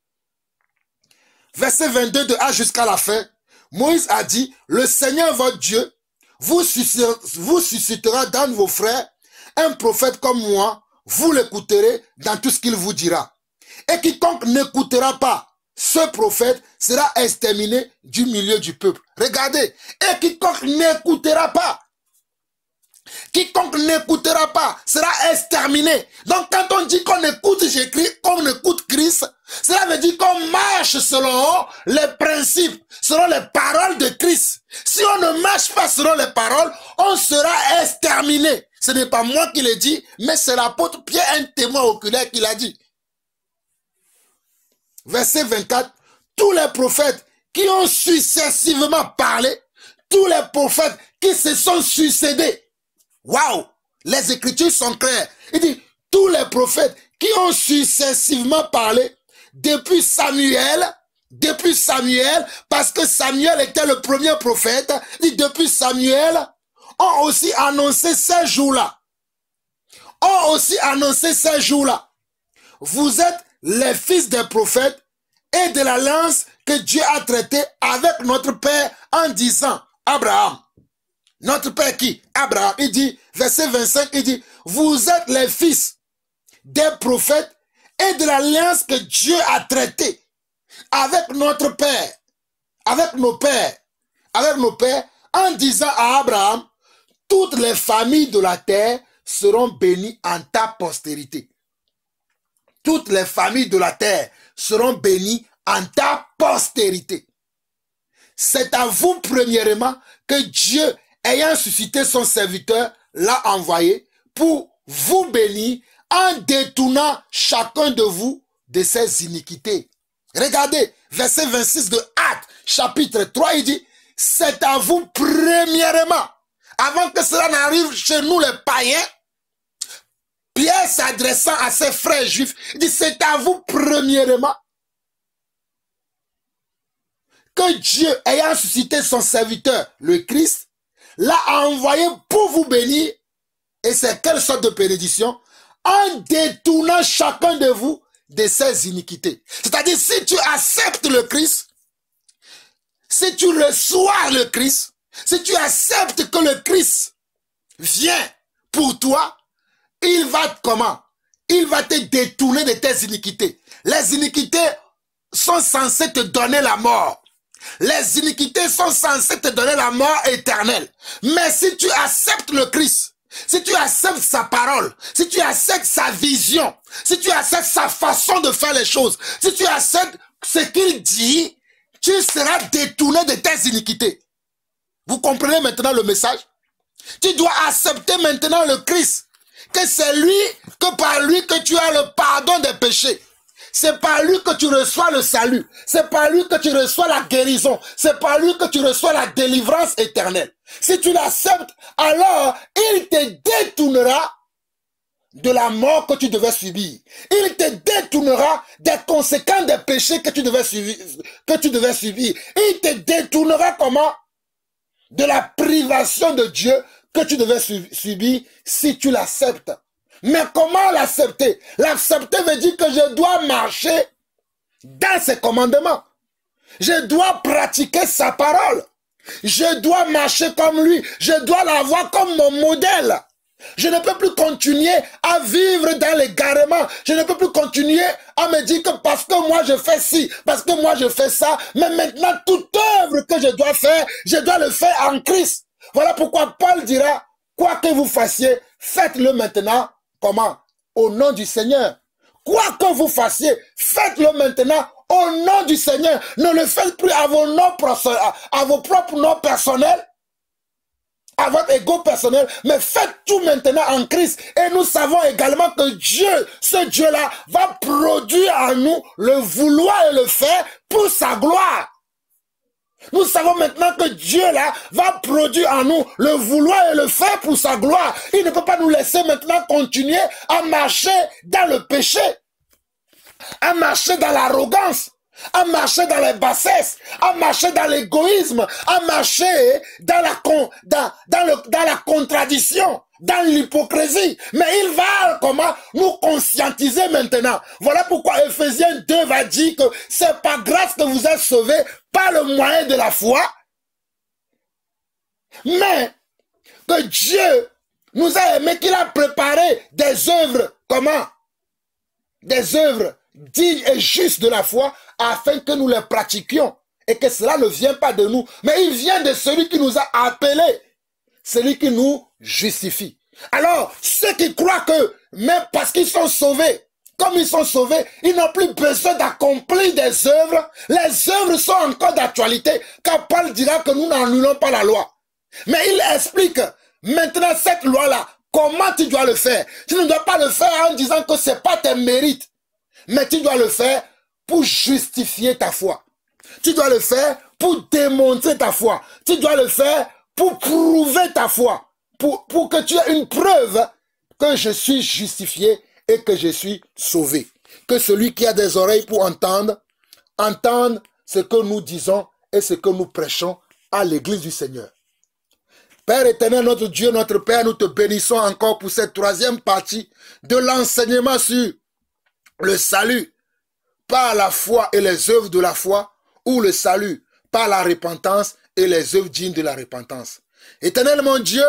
verset 22 de A jusqu'à la fin, Moïse a dit, le Seigneur votre Dieu vous suscitera dans vos frères un prophète comme moi, vous l'écouterez dans tout ce qu'il vous dira. Et quiconque n'écoutera pas ce prophète sera exterminé du milieu du peuple. Regardez, et quiconque n'écoutera pas sera exterminé. Donc quand on dit qu'on écoute Jésus, qu'on écoute Christ, cela veut dire qu'on marche selon les principes, selon les paroles de Christ. Si on ne marche pas selon les paroles, on sera exterminé. Ce n'est pas moi qui l'ai dit, mais c'est l'apôtre Pierre, un témoin oculaire qui l'a dit. Verset 24, tous les prophètes qui ont successivement parlé, tous les prophètes qui se sont succédés. Waouh! Les Écritures sont claires. Il dit, tous les prophètes qui ont successivement parlé, depuis Samuel, parce que Samuel était le premier prophète, il dit, depuis Samuel, ont aussi annoncé ces jours-là. Vous êtes les fils des prophètes et de l'alliance que Dieu a traitée avec notre père en disant, Abraham. Notre père qui? Abraham. Il dit, verset 25, il dit, vous êtes les fils des prophètes et de l'alliance que Dieu a traitée avec notre père, avec nos pères, en disant à Abraham, toutes les familles de la terre seront bénies en ta postérité. Toutes les familles de la terre seront bénies en ta postérité. C'est à vous premièrement que Dieu, ayant suscité son serviteur, l'a envoyé pour vous bénir en détournant chacun de vous de ses iniquités. Regardez, verset 26 de Actes, chapitre 3, il dit, c'est à vous premièrement. Avant que cela n'arrive chez nous les païens, Pierre s'adressant à ses frères juifs, il dit, c'est à vous premièrement que Dieu, ayant suscité son serviteur, le Christ, l'a envoyé pour vous bénir. Et c'est quelle sorte de bénédiction? En détournant chacun de vous de ses iniquités. C'est-à-dire, si tu acceptes le Christ, si tu reçois le Christ, si tu acceptes que le Christ vient pour toi, il va comment? Il va te détourner de tes iniquités. Les iniquités sont censées te donner la mort. Les iniquités sont censées te donner la mort éternelle. Mais si tu acceptes le Christ, si tu acceptes sa parole, si tu acceptes sa vision, si tu acceptes sa façon de faire les choses, si tu acceptes ce qu'il dit, tu seras détourné de tes iniquités. Vous comprenez maintenant le message? Tu dois accepter maintenant le Christ, que c'est lui, que par lui que tu as le pardon des péchés. C'est par lui que tu reçois le salut. C'est par lui que tu reçois la guérison. C'est par lui que tu reçois la délivrance éternelle. Si tu l'acceptes, alors il te détournera de la mort que tu devais subir. Il te détournera des conséquences des péchés que tu devais subir. Il te détournera comment? De la privation de Dieu que tu devais subir si tu l'acceptes. Mais comment l'accepter? L'accepter veut dire que je dois marcher dans ses commandements. Je dois pratiquer sa parole. Je dois marcher comme lui. Je dois l'avoir comme mon modèle. Je ne peux plus continuer à vivre dans l'égarement. Je ne peux plus continuer à me dire que parce que moi je fais ci, parce que moi je fais ça. Mais maintenant, toute œuvre que je dois faire, je dois le faire en Christ. Voilà pourquoi Paul dira, quoi que vous fassiez, faites-le maintenant. Comment? Au nom du Seigneur. Quoi que vous fassiez, faites-le maintenant au nom du Seigneur. Ne le faites plus à vos propres noms personnels, à votre ego personnel, mais faites tout maintenant en Christ. Et nous savons également que Dieu, ce Dieu-là, va produire en nous le vouloir et le faire pour sa gloire. Nous savons maintenant que Dieu là va produire en nous le vouloir et le faire pour sa gloire. Il ne peut pas nous laisser maintenant continuer à marcher dans le péché, à marcher dans l'arrogance, à marcher dans les bassesses, à marcher dans l'égoïsme, à marcher dans la contradiction, dans l'hypocrisie. Mais il va comment nous conscientiser maintenant. Voilà pourquoi Ephésiens 2 va dire que c'est par grâce que vous êtes sauvés par le moyen de la foi, mais que Dieu nous a aimés, qu'il a préparé des œuvres, comment? Des œuvres dignes et justes de la foi, afin que nous les pratiquions, et que cela ne vient pas de nous, mais il vient de celui qui nous a appelés, celui qui nous justifie. Alors, ceux qui croient que, même parce qu'ils sont sauvés, comme ils sont sauvés, ils n'ont plus besoin d'accomplir des œuvres. Les œuvres sont encore d'actualité, car Paul dira que nous n'annulons pas la loi. Mais il explique maintenant cette loi-là, comment tu dois le faire. Tu ne dois pas le faire en disant que ce n'est pas tes mérites, mais tu dois le faire pour justifier ta foi. Tu dois le faire pour démontrer ta foi. Tu dois le faire pour prouver ta foi. Pour que tu aies une preuve que je suis justifié et que je suis sauvé. Que celui qui a des oreilles pour entendre, entende ce que nous disons et ce que nous prêchons à l'église du Seigneur. Père éternel, notre Dieu, notre Père, nous te bénissons encore pour cette troisième partie de l'enseignement sur le salut par la foi et les œuvres de la foi, ou le salut par la repentance et les œuvres dignes de la repentance. Éternel mon Dieu,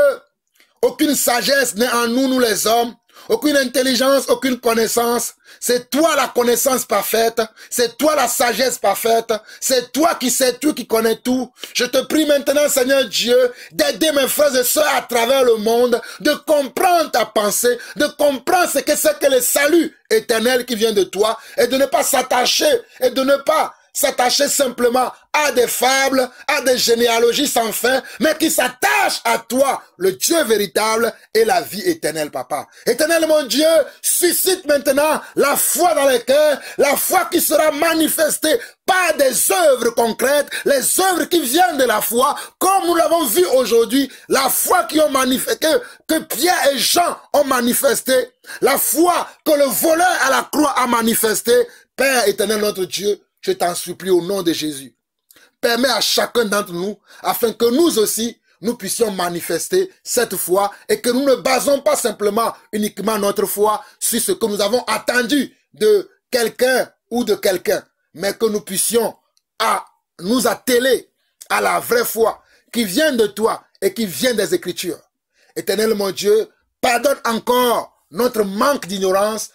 aucune sagesse n'est en nous, nous les hommes, aucune intelligence, aucune connaissance. C'est toi la connaissance parfaite, c'est toi la sagesse parfaite, c'est toi qui sais tout, qui connais tout. Je te prie maintenant, Seigneur Dieu, d'aider mes frères et sœurs à travers le monde, de comprendre ta pensée, de comprendre ce que c'est que le salut éternel qui vient de toi, et de ne pas s'attacher, et de ne pas s'attacher simplement à des fables, à des généalogies sans fin, mais qui s'attachent à toi, le Dieu véritable et la vie éternelle, Papa. Éternel mon Dieu, suscite maintenant la foi dans les cœurs, la foi qui sera manifestée par des œuvres concrètes, les œuvres qui viennent de la foi, comme nous l'avons vu aujourd'hui, la foi qui ont manifesté, que Pierre et Jean ont manifesté, la foi que le voleur à la croix a manifesté. Père éternel notre Dieu, je t'en supplie au nom de Jésus. Permets à chacun d'entre nous, afin que nous aussi, nous puissions manifester cette foi et que nous ne basons pas simplement uniquement notre foi sur ce que nous avons entendu de quelqu'un ou de quelqu'un, mais que nous puissions nous atteler à la vraie foi qui vient de toi et qui vient des Écritures. Éternel mon Dieu, pardonne encore notre manque d'ignorance,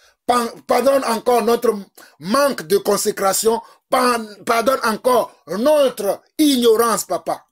pardonne encore notre manque de consécration, pardonne encore notre ignorance, Papa.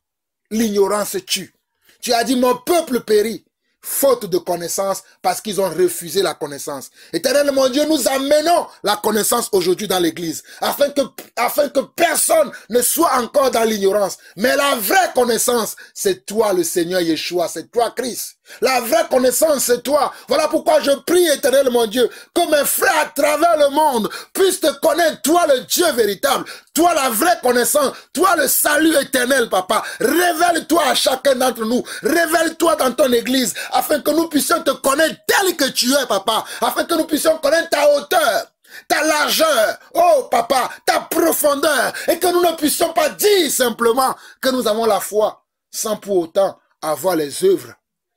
L'ignorance tue. Tu as dit, mon peuple périt faute de connaissance parce qu'ils ont refusé la connaissance. Éternel mon Dieu, nous amenons la connaissance aujourd'hui dans l'église afin que personne ne soit encore dans l'ignorance. Mais la vraie connaissance, c'est toi le Seigneur Yeshua, c'est toi Christ. La vraie connaissance, c'est toi. Voilà pourquoi je prie, Éternel mon Dieu, que mes frères à travers le monde puissent te connaître, toi le Dieu véritable, toi la vraie connaissance, toi le salut éternel, Papa. Révèle-toi à chacun d'entre nous, révèle-toi dans ton église, afin que nous puissions te connaître tel que tu es, Papa, afin que nous puissions connaître ta hauteur, ta largeur, oh Papa, ta profondeur, et que nous ne puissions pas dire simplement que nous avons la foi, sans pour autant avoir les œuvres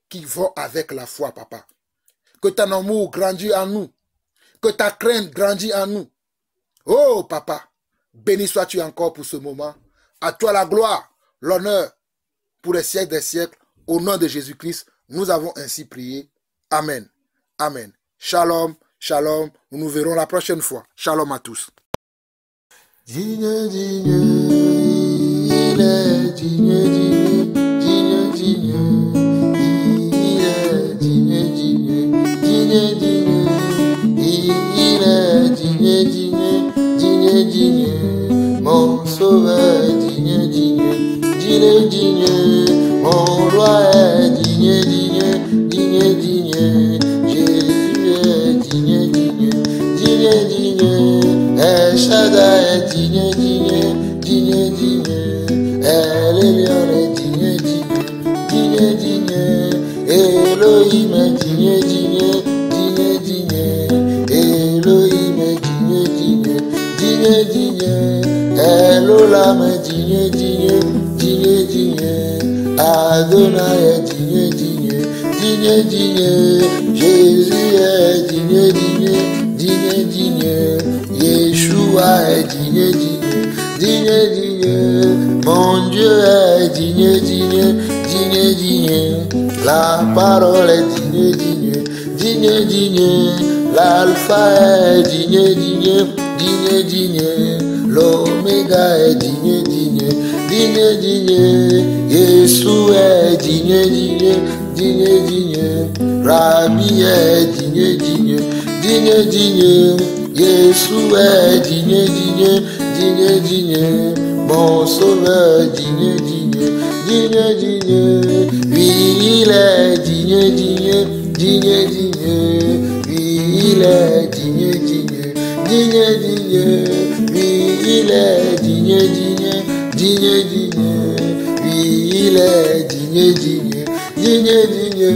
qui vont avec la foi, Papa. Que ton amour grandit en nous, que ta crainte grandit en nous. Oh Papa, béni sois-tu encore pour ce moment. À toi la gloire, l'honneur, pour les siècles des siècles. Au nom de Jésus-Christ, nous avons ainsi prié. Amen. Amen. Shalom, shalom. Nous nous verrons la prochaine fois. Shalom à tous. Digne, digne, il est digne, digne, digne, digne. Il est digne, digne, digne, digne. Il est digne, digne, digne, digne. Mon sauveur est digne, digne, digne, digne. Mon roi est digne, digne, digne, digne. Jésus est digne, digne, digne, digne. El Shaddai est digne, digne, digne, digne. El Elyon est digne, digne, digne, digne. Elohim est digne, digne, digne, digne. Elohim est digne, digne, digne, digne. El Olam est digne, digne, digne, digne. Adonai est digne, digne, digne, digne. Jésus est digne, digne, digne, digne. Yeshua est digne, digne, digne, digne. Mon Dieu est digne, digne, digne, digne. La parole est digne, digne, digne, digne. L'alpha est digne, digne, digne, digne. L'oméga est digne, digne, digne, digne. Jésus est digne, digne, digne, digne. Rabbi est digne, digne, digne, digne. Jésus est digne, digne, digne, digne. Mon sauveur digne, digne, digne, digne. Oui, il est digne, digne, digne, digne. Oui, il est digne, digne, digne, digne. Oui, il est digne, digne, digne, digne. Oui, il est digne, digne, digne, digne.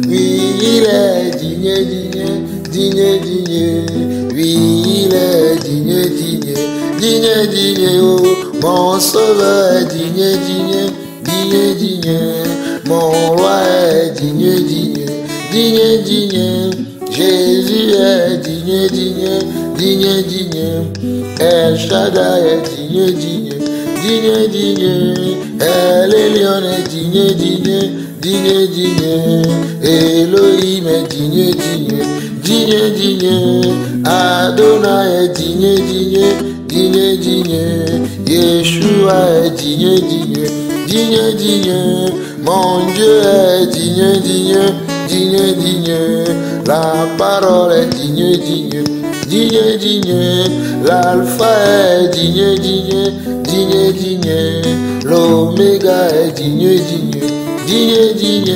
Oui, il est digne, digne, digne, digne. Oui, il est digne, digne, digne, digne. Oh, mon sauveur est digne, digne, digne, digne. Mon roi est digne, digne, digne, digne. Jésus est digne, digne, digne, digne. El Shaddai est digne, digne, digne, digne. El Elyon est digne, digne, digne, digne. Elohim est digne, digne, digne, digne. Adonai est digne, digne, digne, digne. Yeshua est digne, digne, digne, digne. Mon Dieu est digne, digne, digne, digne. La parole est digne, digne, digne, digne. L'alpha est digne, digne, digne, digne. L'oméga est digne, digne, digne, digne.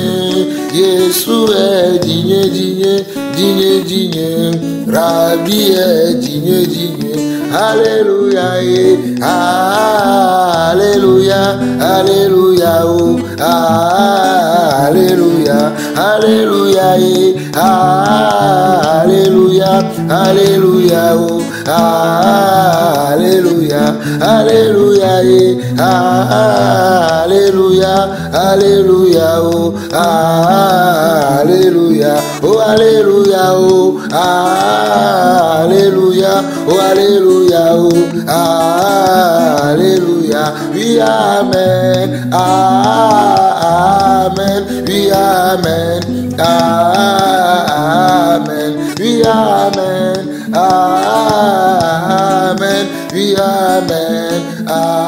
Jésus est digne, digne, digne, digne. Rabbi est digne, digne. Alléluia, alléluia, alléluia, oh, alléluia, alléluia, alléluia, alléluia, oh, alléluia, alléluia, alléluia, alléluia, oh, alléluia, oh, alléluia, oh, alléluia, oh, alléluia, oh, alléluia, oui, amen, amen, oui, amen, amen, oui, amen, amen, oui, amen, amen.